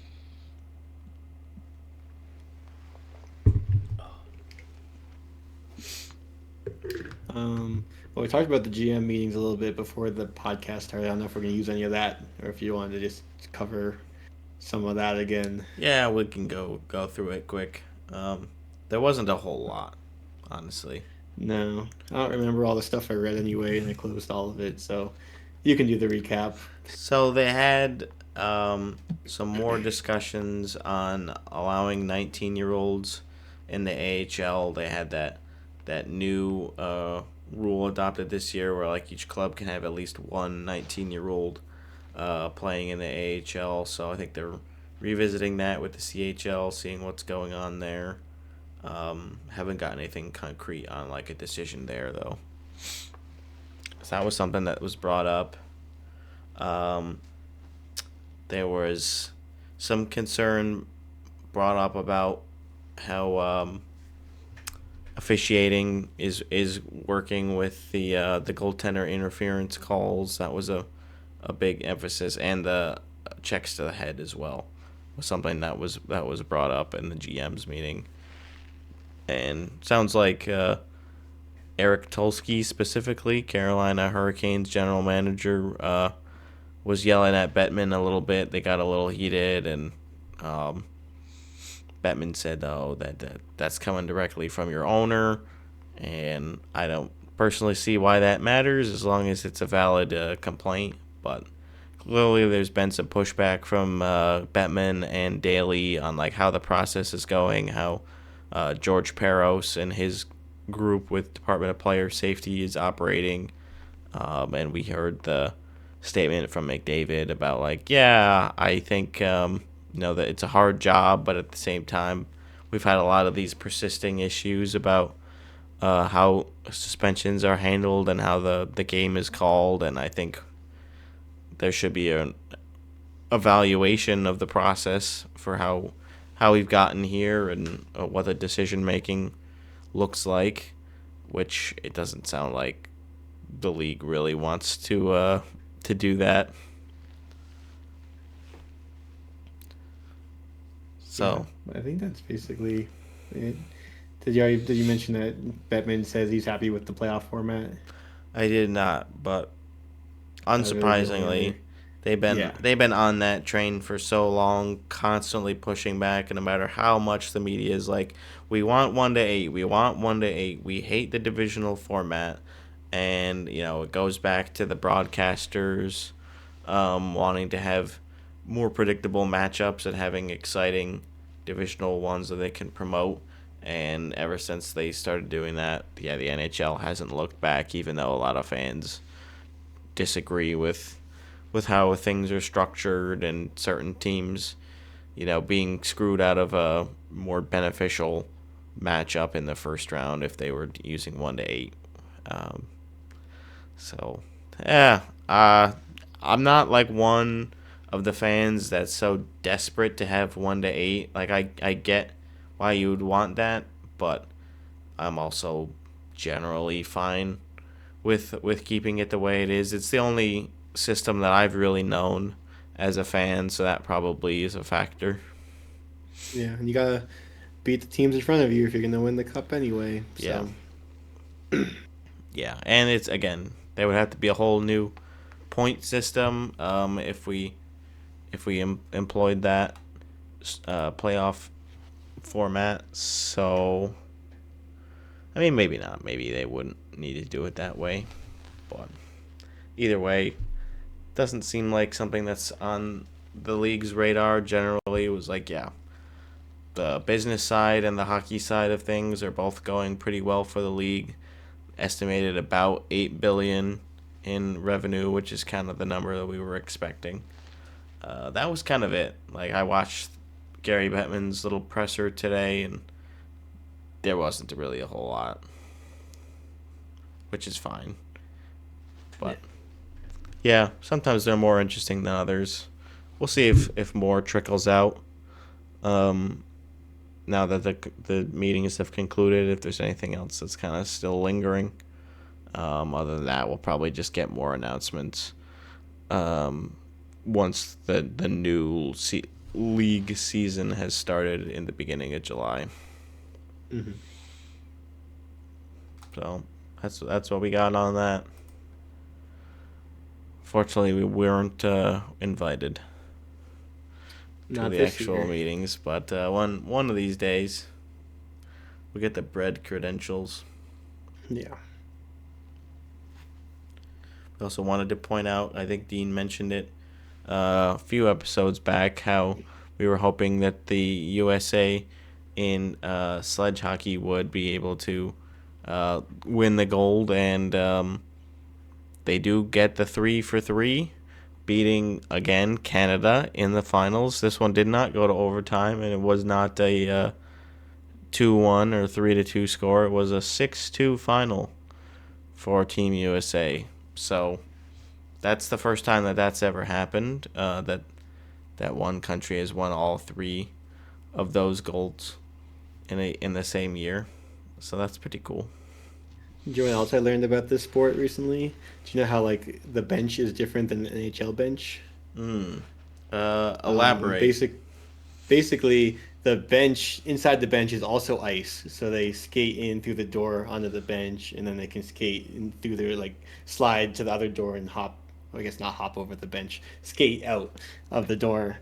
Well, we talked about the GM meetings a little bit before the podcast started. I don't know if we're going to use any of that or if you wanted to just cover some of that again. Yeah, we can go through it quick. There wasn't a whole lot, honestly. No, I don't remember all the stuff I read anyway, and I closed all of it, so you can do the recap. So they had some more discussions on allowing 19-year-olds in the AHL. They had that new rule adopted this year where like each club can have at least one 19-year-old playing in the AHL. So I think they're revisiting that with the CHL, seeing what's going on there. Haven't got anything concrete on like a decision there though. So that was something that was brought up. There was some concern brought up about how officiating is working with the goaltender interference calls. That was a big emphasis, and the checks to the head as well was something that was brought up in the GM's meeting. And sounds like Eric Tulsky specifically, Carolina Hurricanes general manager, was yelling at Bettman a little bit. They got a little heated, and Bettman said, "Oh, that's coming directly from your owner, and I don't personally see why that matters as long as it's a valid complaint." But clearly, there's been some pushback from Bettman and Daly on like how the process is going, how George Peros and his group with Department of Player Safety is operating, and we heard the statement from McDavid about like, yeah, I think that it's a hard job, but at the same time, we've had a lot of these persisting issues about how suspensions are handled and how the game is called, and I think there should be an evaluation of the process for how we've gotten here and what the decision making looks like, which it doesn't sound like the league really wants to do that. So yeah, I think that's basically it. Did you mention that Bettman says he's happy with the playoff format? I did not, but unsurprisingly, they've been on that train for so long, constantly pushing back, and no matter how much the media is like, we want 1-8, we want 1-8, we hate the divisional format, and it goes back to the broadcasters wanting to have more predictable matchups and having exciting divisional ones that they can promote. And ever since they started doing that, the NHL hasn't looked back, even though a lot of fans disagree with how things are structured and certain teams, being screwed out of a more beneficial matchup in the first round if they were using 1-8. I'm not like one of the fans that's so desperate to have 1-8. Like I get why you would want that, but I'm also generally fine with keeping it the way it is. It's the only system that I've really known as a fan, so that probably is a factor. Yeah, and you gotta beat the teams in front of you if you're going to win the cup anyway. So. Yeah. Yeah, and it's, again, there would have to be a whole new point system if we employed that playoff format. So, I mean, maybe not. Maybe they wouldn't need to do it that way. But either way, doesn't seem like something that's on the league's radar. Generally, it was like, yeah, the business side and the hockey side of things are both going pretty well for the league. Estimated about $8 billion in revenue, which is kind of the number that we were expecting. That was kind of it. Like, I watched Gary Bettman's little presser today, and there wasn't really a whole lot, which is fine. But yeah, sometimes they're more interesting than others. We'll see if more trickles out. Now that the meetings have concluded, if there's anything else that's kind of still lingering. Other than that, we'll probably just get more announcements once the new league season has started in the beginning of July. Mm-hmm. So that's what we got on that. Fortunately, we weren't invited to Not the this actual year. meetings, but one of these days we'll get the bread credentials. Yeah. We also wanted to point out, I think Dean mentioned it a few episodes back, how we were hoping that the USA in sledge hockey would be able to win the gold, and they do get the 3-for-3, beating, again, Canada in the finals. This one did not go to overtime, and it was not a 2-1 or 3-2 score. It was a 6-2 final for Team USA. So that's the first time that's ever happened, that one country has won all three of those golds in the same year. So that's pretty cool. Do you know what else I learned about this sport recently? Do you know how like the bench is different than the NHL bench? Elaborate. Basically, the bench inside the bench is also ice, so they skate in through the door onto the bench, and then they can skate in through their slide to the other door and hop. Well, I guess not hop over the bench, skate out of the door.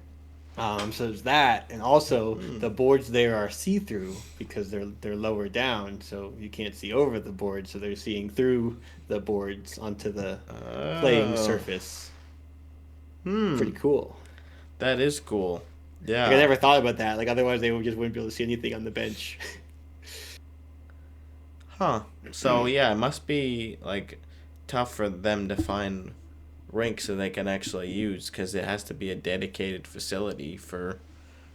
So there's that, and also the boards there are see-through because they're lower down, so you can't see over the board, so they're seeing through the boards onto the playing surface. Pretty cool. That is cool. Yeah. I never thought about that. Otherwise they just wouldn't be able to see anything on the bench. Huh. So yeah, it must be tough for them to find rinks that they can actually use, because it has to be a dedicated facility for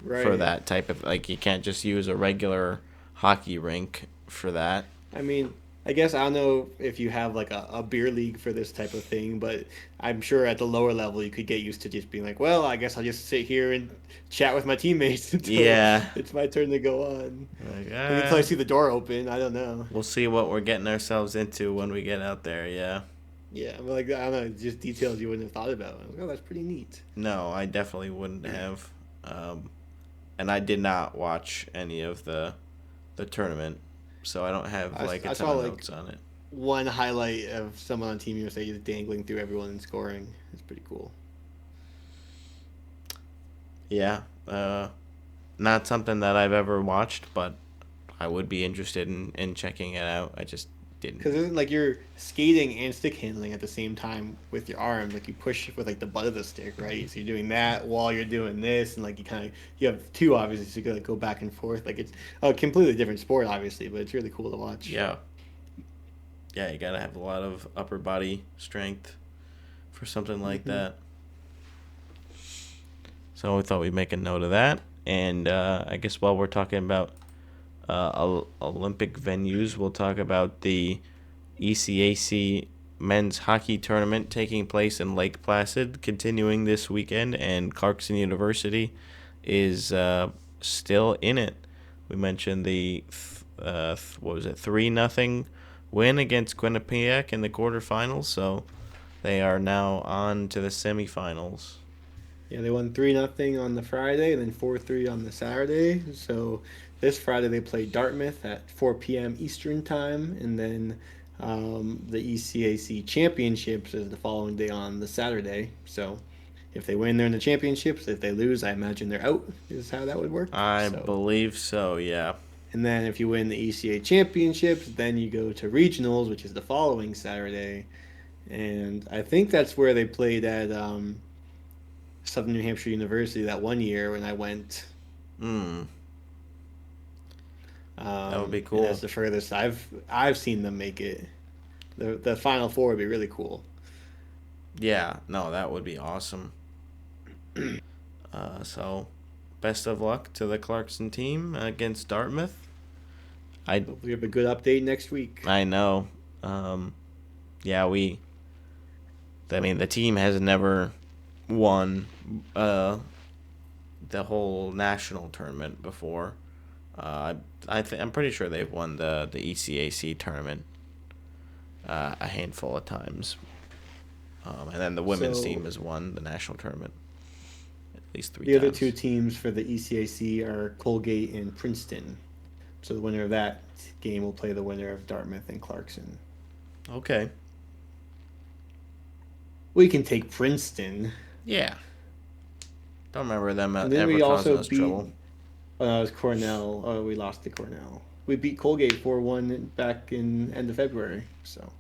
that type of, you can't just use a regular hockey rink for that. I mean, I guess I don't know if you have a beer league for this type of thing, but I'm sure at the lower level you could get used to just being well, I guess I'll just sit here and chat with my teammates until it's my turn to go on. Until I see the door open, I don't know. We'll see what we're getting ourselves into when we get out there, yeah. Yeah, but I don't know, just details you wouldn't have thought about. I was that's pretty neat. No, I definitely wouldn't have. And I did not watch any of the tournament, so I don't have a ton of notes on it. One highlight of someone on Team USA just dangling through everyone and scoring. It's pretty cool. Yeah, not something that I've ever watched, but I would be interested in checking it out. I just didn't. Because isn't you're skating and stick handling at the same time with your arms. You push with the butt of the stick, right? So you're doing that while you're doing this, and you have two, obviously, so you gotta go back and forth. It's a completely different sport, obviously, but it's really cool to watch. Yeah. Yeah, you gotta have a lot of upper body strength for something like that. So we thought we'd make a note of that. And I guess while we're talking about Olympic venues, we'll talk about the ECAC men's hockey tournament taking place in Lake Placid, continuing this weekend, and Clarkson University is still in it. We mentioned the 3-0 win against Quinnipiac in the quarterfinals, so they are now on to the semifinals. Yeah, they won 3-0 on the Friday and then 4-3 on the Saturday. So this Friday they play Dartmouth at 4 p.m. Eastern time, and then the ECAC Championships is the following day on the Saturday. So if they win, they're in the championships. If they lose, I imagine they're out. Is how that would work. I believe so. Yeah. And then if you win the ECA Championships, then you go to regionals, which is the following Saturday. And I think that's where they played at Southern New Hampshire University that one year when I went. That would be cool. That's the furthest I've seen them make it. The Final Four would be really cool. Yeah, no, that would be awesome. So, best of luck to the Clarkson team against Dartmouth. We have a good update next week. I know. Yeah, the team has never won the whole national tournament before. I'm pretty sure they've won the ECAC tournament a handful of times. And then the women's team has won the national tournament at least 3 times. The other two teams for the ECAC are Colgate and Princeton. So the winner of that game will play the winner of Dartmouth and Clarkson. Okay. We can take Princeton. Yeah. Don't remember them And then ever we causing also us beat, trouble. it was Cornell. Oh, we lost to Cornell. We beat Colgate 4-1 back in end of February. So.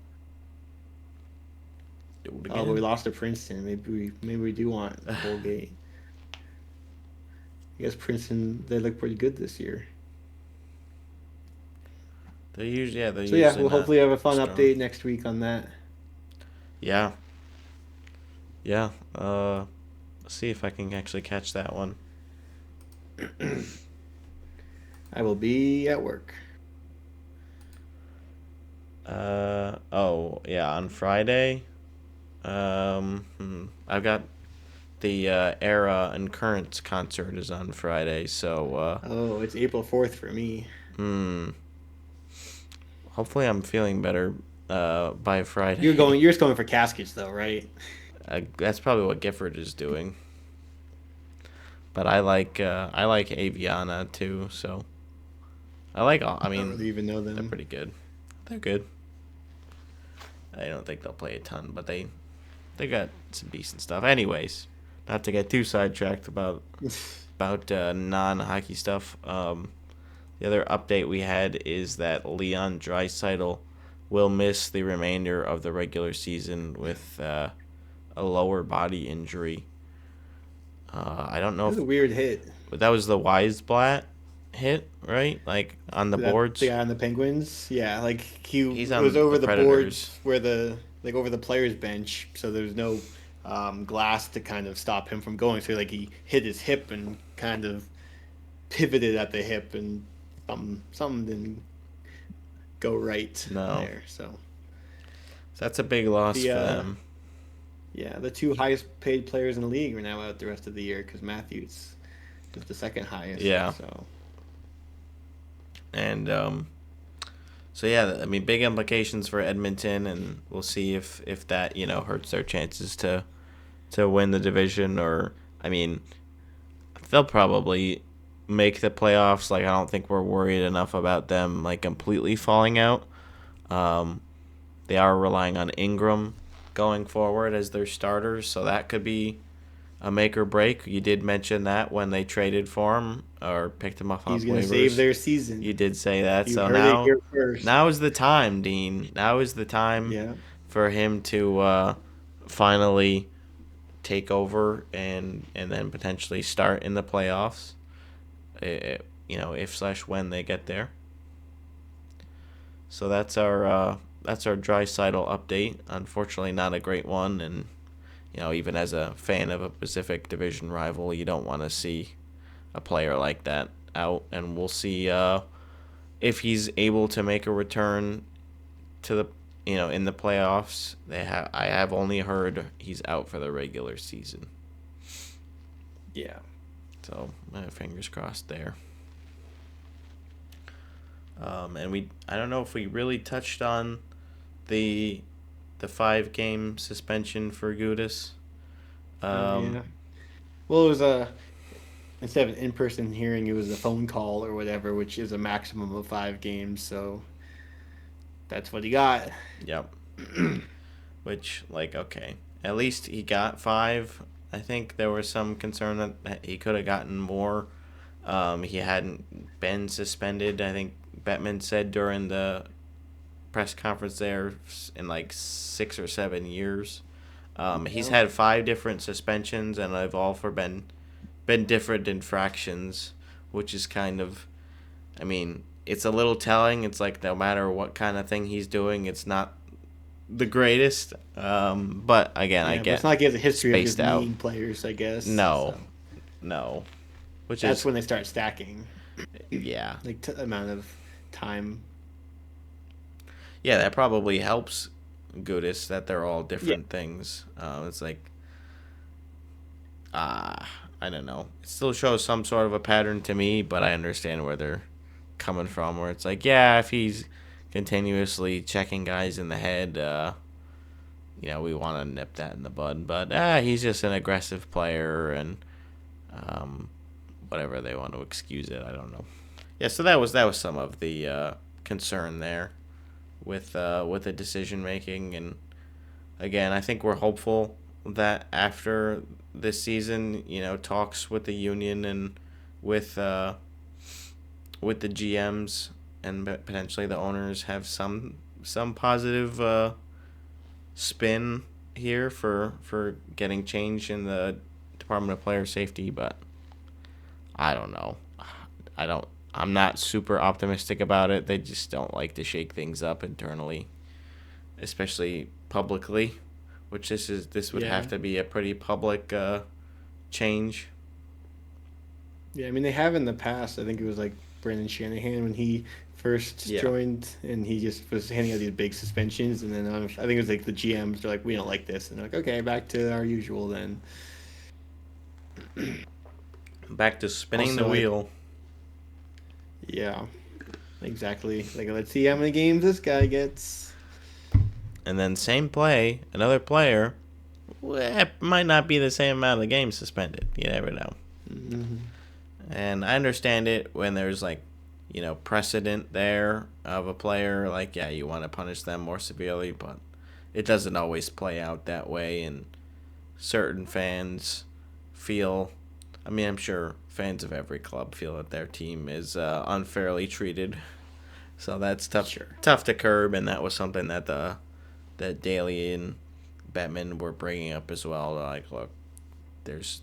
Do it Oh, again. but we lost to Princeton. Maybe we do want Colgate. I guess Princeton, they look pretty good this year. They're usually We'll hopefully have a fun strong. update next week on that. Yeah. Yeah. Let's see if I can actually catch that one. I will be at work. On Friday. I've got the Era and Currents concert is on Friday, so it's April 4th for me. hopefully I'm feeling better by Friday. You're just going for caskets though, right? That's probably what Gifford is doing. But I like Aviana too, so I don't really even know them. They're pretty good. They're good. I don't think they'll play a ton, but they got some decent stuff. Anyways, not to get too sidetracked about non-hockey stuff. The other update we had is that Leon Draisaitl will miss the remainder of the regular season with a lower body injury. I don't know That was a weird hit. But that was the Weisblatt hit, right? Like on the boards. The guy on the Penguins, yeah, like He's it on was over the Predators. boards where over the players' bench, so there's no glass to kind of stop him from going. So like he hit his hip and kind of pivoted at the hip, and something didn't go right there. So that's a big loss for them. Yeah, the two highest paid players in the league are now out the rest of the year because Matthews is the second highest. Yeah. So. And big implications for Edmonton, and we'll see if that hurts their chances to win the division, or they'll probably make the playoffs. Like I don't think we're worried enough about them like completely falling out. They are relying on Ingram going forward as their starters, so that could be a make or break. You did mention that when they traded for him or picked him up on waivers. He's going to save their season. You did say that. You so heard now is the time, Dean. Now is the time for him to finally take over and then potentially start in the playoffs. If/when they get there. So that's our Draisaitl update. Unfortunately, not a great one, and even as a fan of a Pacific Division rival, you don't want to see a player like that out. And we'll see if he's able to make a return to the in the playoffs. I have only heard he's out for the regular season. Yeah. So fingers crossed there. I don't know if we really touched on the 5-game suspension for Gudis. Yeah. Well, it was instead of an in-person hearing, it was a phone call or whatever, which is a maximum of 5 games. So that's what he got. Yep. Which, like, okay, at least he got 5. I think there was some concern that he could have gotten more. He hadn't been suspended. I think Bettman said during the press conference there in like 6 or 7 years. He's had 5 different suspensions, and they've all been different infractions, which is kind of, I mean, it's a little telling. It's like no matter what kind of thing he's doing, it's not the greatest. But again, I get it's not like he has a history of just spaced out. mean players, I guess. No, So no. Which that's is when they start stacking. Yeah. Like amount of time. Yeah, that probably helps Gudis that they're all different things. It's like, I don't know. It still shows some sort of a pattern to me, but I understand where they're coming from. Where it's like, yeah, if he's continuously checking guys in the head, we want to nip that in the bud. But he's just an aggressive player, and whatever they want to excuse it, I don't know. Yeah, so that was some of the concern there with the decision making, and again, I think we're hopeful that after this season, talks with the union and with the GMs and potentially the owners have some positive spin here for getting change in the Department of Player Safety, but I don't know. I'm not super optimistic about it. They just don't like to shake things up internally, especially publicly, which this would have to be a pretty public change. Yeah, I mean, they have in the past. I think it was like Brendan Shanahan when he first joined, and he just was handing out these big suspensions, and then I think it was like the GMs are like, we don't like this, and they're like, okay, back to our usual then. Back to spinning the wheel. Yeah, exactly. Like, let's see how many games this guy gets. And then same play, another player, it might not be the same amount of games suspended. You never know. Mm-hmm. And I understand it when there's like, precedent there of a player. Like, yeah, you want to punish them more severely, but it doesn't always play out that way. And certain fans feel, I mean, I'm sure fans of every club feel that their team is unfairly treated. So that's tough to curb, and that was something that that Daly and Bettman were bringing up as well. Like, look, there's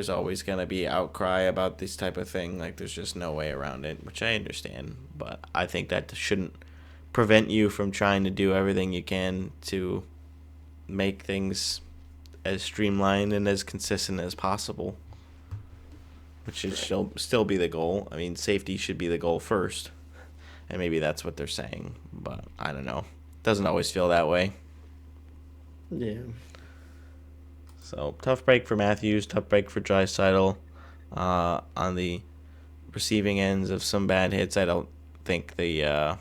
always going to be outcry about this type of thing. Like, there's just no way around it, which I understand. But I think that shouldn't prevent you from trying to do everything you can to make things as streamlined and as consistent as possible, which should still be the goal. I mean, safety should be the goal first, and maybe that's what they're saying, but I don't know. Doesn't always feel that way. Yeah. So, tough break for Matthews, tough break for Draisaitl on the receiving ends of some bad hits. I don't think the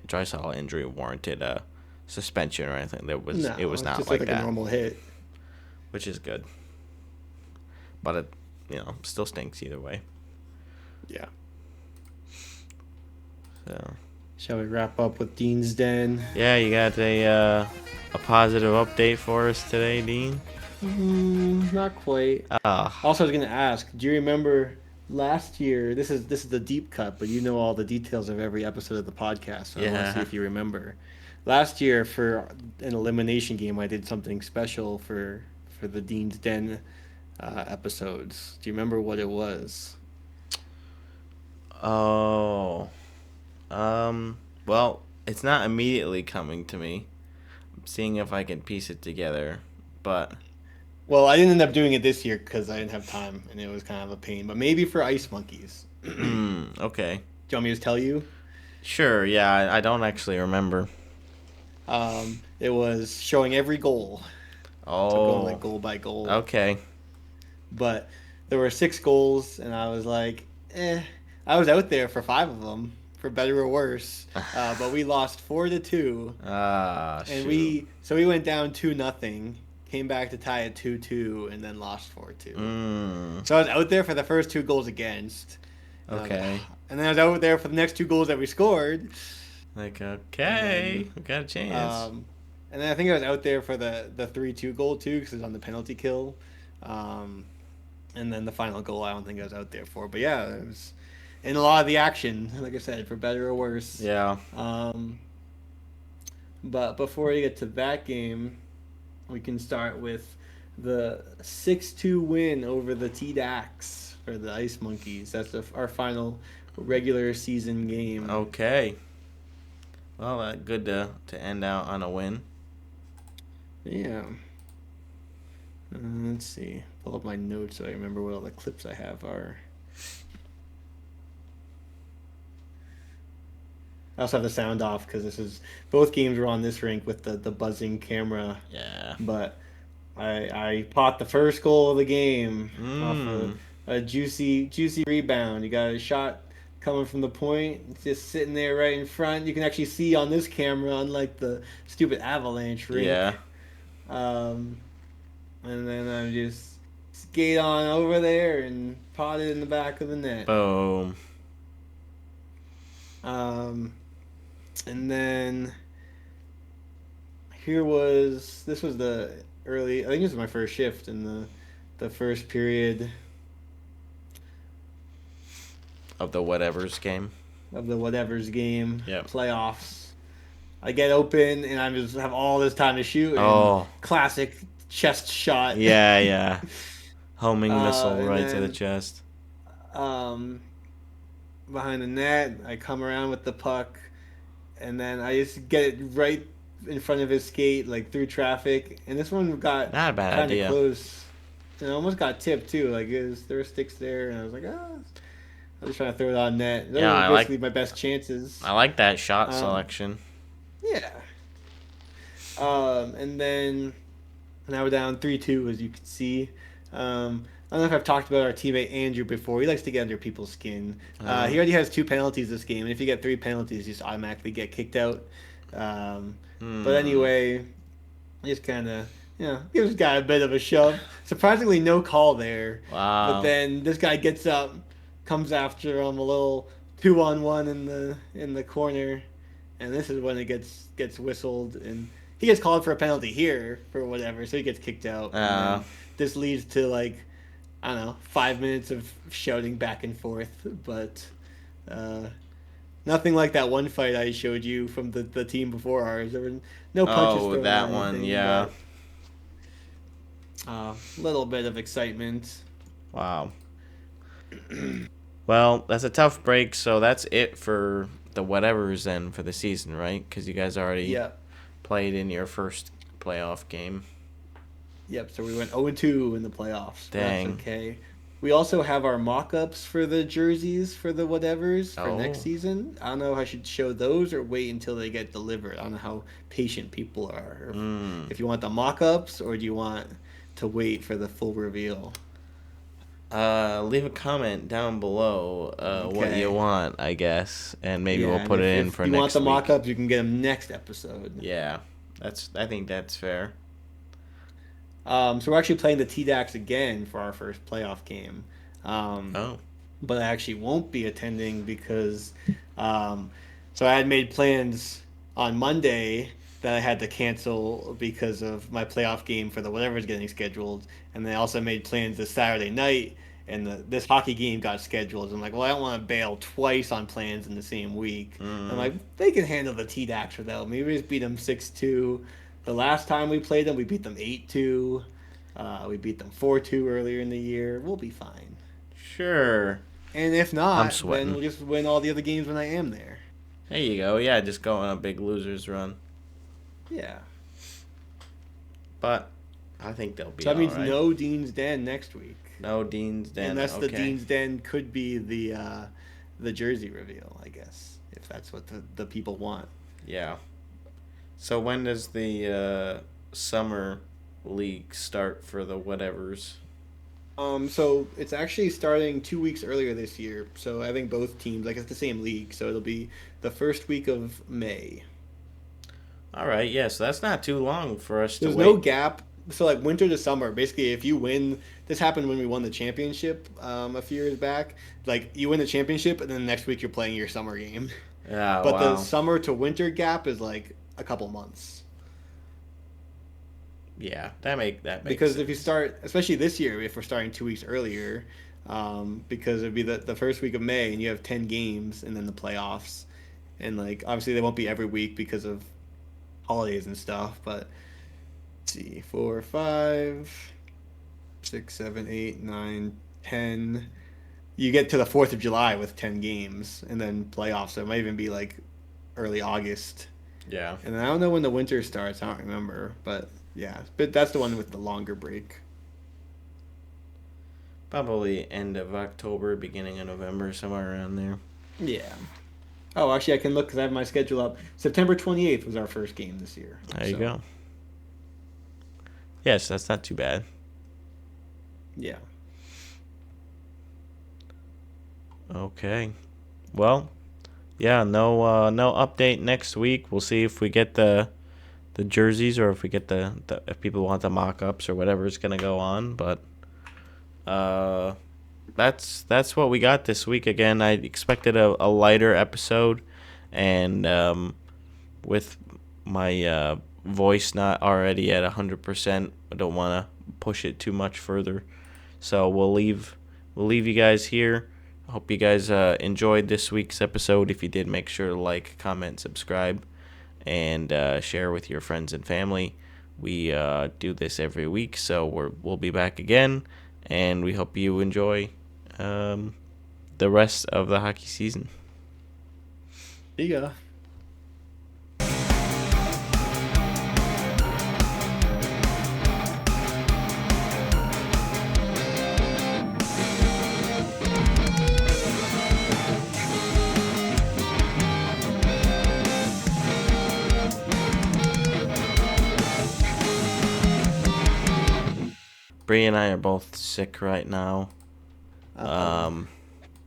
Draisaitl injury warranted a suspension or anything. It was not just like like that. A normal hit, which is good. But it, still stinks either way. Yeah. So, shall we wrap up with Dean's Den? Yeah, you got a positive update for us today, Dean? Not quite. Also, I was going to ask, do you remember last year? This is the deep cut, but you know all the details of every episode of the podcast. So I want to see if you remember. Last year, for an elimination game, I did something special for the Dean's Den episodes. Do you remember what it was? Oh. Well, it's not immediately coming to me. I'm seeing if I can piece it together, but... Well, I didn't end up doing it this year because I didn't have time, and it was kind of a pain. But maybe for Ice Monkeys. Okay. Do you want me to tell you? Sure, yeah, I don't actually remember. It was showing every goal. Oh. So going like goal by goal. Okay. But there were 6 goals, and I was like, I was out there for 5 of them, for better or worse. But we lost 4-2. And we went down 2-0. came back to tie at 2-2, and then lost 4-2. Mm. So I was out there for the first 2 goals against. Okay. And then I was out there for the next 2 goals that we scored. Like, okay, we got a chance. And then I think I was out there for the 3-2 goal too, because it was on the penalty kill. And then the final goal, I don't think I was out there for. But yeah, it was in a lot of the action, like I said, for better or worse. Yeah. But before we get to that game, we can start with the 6-2 win over the T-Dax for the Ice Monkeys. That's our final regular season game. Okay. Well, good to end out on a win. Yeah. Let's see. Pull up my notes so I remember what all the clips I have are. I also have the sound off because both games were on this rink with the buzzing camera. Yeah. But I caught the first goal of the game off a juicy rebound. You got a shot coming from the point, it's just sitting there right in front. You can actually see on this camera, unlike the stupid Avalanche rink. Yeah. And then I just skate on over there and pot it in the back of the net. Boom. And then this was the early, I think this was my first shift in the first period Of the whatevers game. Yep. Playoffs. I get open and I just have all this time to shoot. Oh. Classic chest shot. Yeah. Homing missile right to the then, chest. Behind the net, I come around with the puck, and then I just get it right in front of his skate, like through traffic. And this one got Not a bad kind idea. of close. And it almost got tipped too. Like there were sticks there, and I was like, I was trying to throw it on net. Those Yeah, were basically my best chances. I like that shot selection. Yeah. And then now we're down 3-2, as you can see. I don't know if I've talked about our teammate Andrew before. He likes to get under people's skin. He already has 2 penalties this game, and if you get 3 penalties, you just automatically get kicked out. But anyway, just kind of, give this guy a bit of a shove. Surprisingly, no call there. Wow. But then this guy gets up, comes after him, a little 2-on-1 in the corner, and this is when it gets whistled, and he gets called for a penalty here for whatever, so he gets kicked out. And this leads to 5 minutes of shouting back and forth, but nothing like that one fight I showed you from the team before ours. There were no punches thrown. Oh, that or one, anything, yeah. A little bit of excitement. Wow. Well, that's a tough break, so that's it for the whatevers then for the season, right? Because you guys already played in your first playoff game. Yep, so we went 0-2 in the playoffs. Dang. That's okay. We also have our mock-ups for the jerseys for the whatevers for next season. I don't know if I should show those or wait until they get delivered. I don't know how patient people are. If you want the mock-ups, or do you want to wait for the full reveal? Leave a comment down below what you want, I guess, and maybe we'll put it in for next week. If you want the mock-ups, you can get them next episode. Yeah, I think that's fair. So we're actually playing the T-Dax again for our first playoff game. But I actually won't be attending because so I had made plans on Monday that I had to cancel because of my playoff game for the whatever's getting scheduled, and then I also made plans this Saturday night, and this hockey game got scheduled. I'm like, well, I don't want to bail twice on plans in the same week. I'm like, they can handle the T-Dax without me. We just beat them 6-2. The last time we played them, we beat them 8-2. We beat them 4-2 earlier in the year. We'll be fine. Sure. And if not, then we'll just win all the other games when I am there. There you go. Yeah, just go on a big losers run. Yeah. But I think they'll be So that means right. no Dean's Den next week. No Dean's Den. Unless the Dean's Den could be the jersey reveal, I guess, if that's what the people want. Yeah. So when does the summer league start for the whatevers? So it's actually starting 2 weeks earlier this year. So I think both teams, it's the same league. So it'll be the first week of May. All right, yeah, so that's not too long for us There's to wait. no gap. so like winter to summer. Basically, if you win, this happened when we won the championship a few years back. Like you win the championship, and then next week you're playing your summer game. Yeah, But the wow. summer to winter gap is like a couple months. Yeah, that makes Because sense. if you start, especially this year, if we're starting 2 weeks earlier, because it'd be the first week of May, and you have 10 games, and then the playoffs, and like obviously they won't be every week because of holidays and stuff. But let's see, 4, 5, 6, 7, 8, 9, 10. You get to the 4th of July with 10 games, and then playoffs. So it might even be like early August. Yeah. And then I don't know when the winter starts. I don't remember, but yeah, but that's the one with the longer break. Probably end of October, beginning of November, somewhere around there. Yeah. Oh, actually, I can look because I have my schedule up. September 28th was our first game this year. There you go. Yes, that's not too bad. Yeah. Okay. Well, yeah, no update next week. We'll see if we get the jerseys or if we get the if people want the mock-ups or whatever is going to go on, but that's what we got this week. Again, I expected a lighter episode, and with my voice not already at 100%, I don't want to push it too much further. So we'll leave you guys here. I hope you guys enjoyed this week's episode. If you did, make sure to like, comment, subscribe, and share with your friends and family. We do this every week, so we'll be back again, and we hope you enjoy the rest of the hockey season. See ya. Bree and I are both sick right now.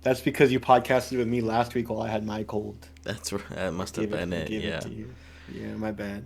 That's because you podcasted with me last week while I had my cold. That must have been it. Yeah. Yeah, my bad.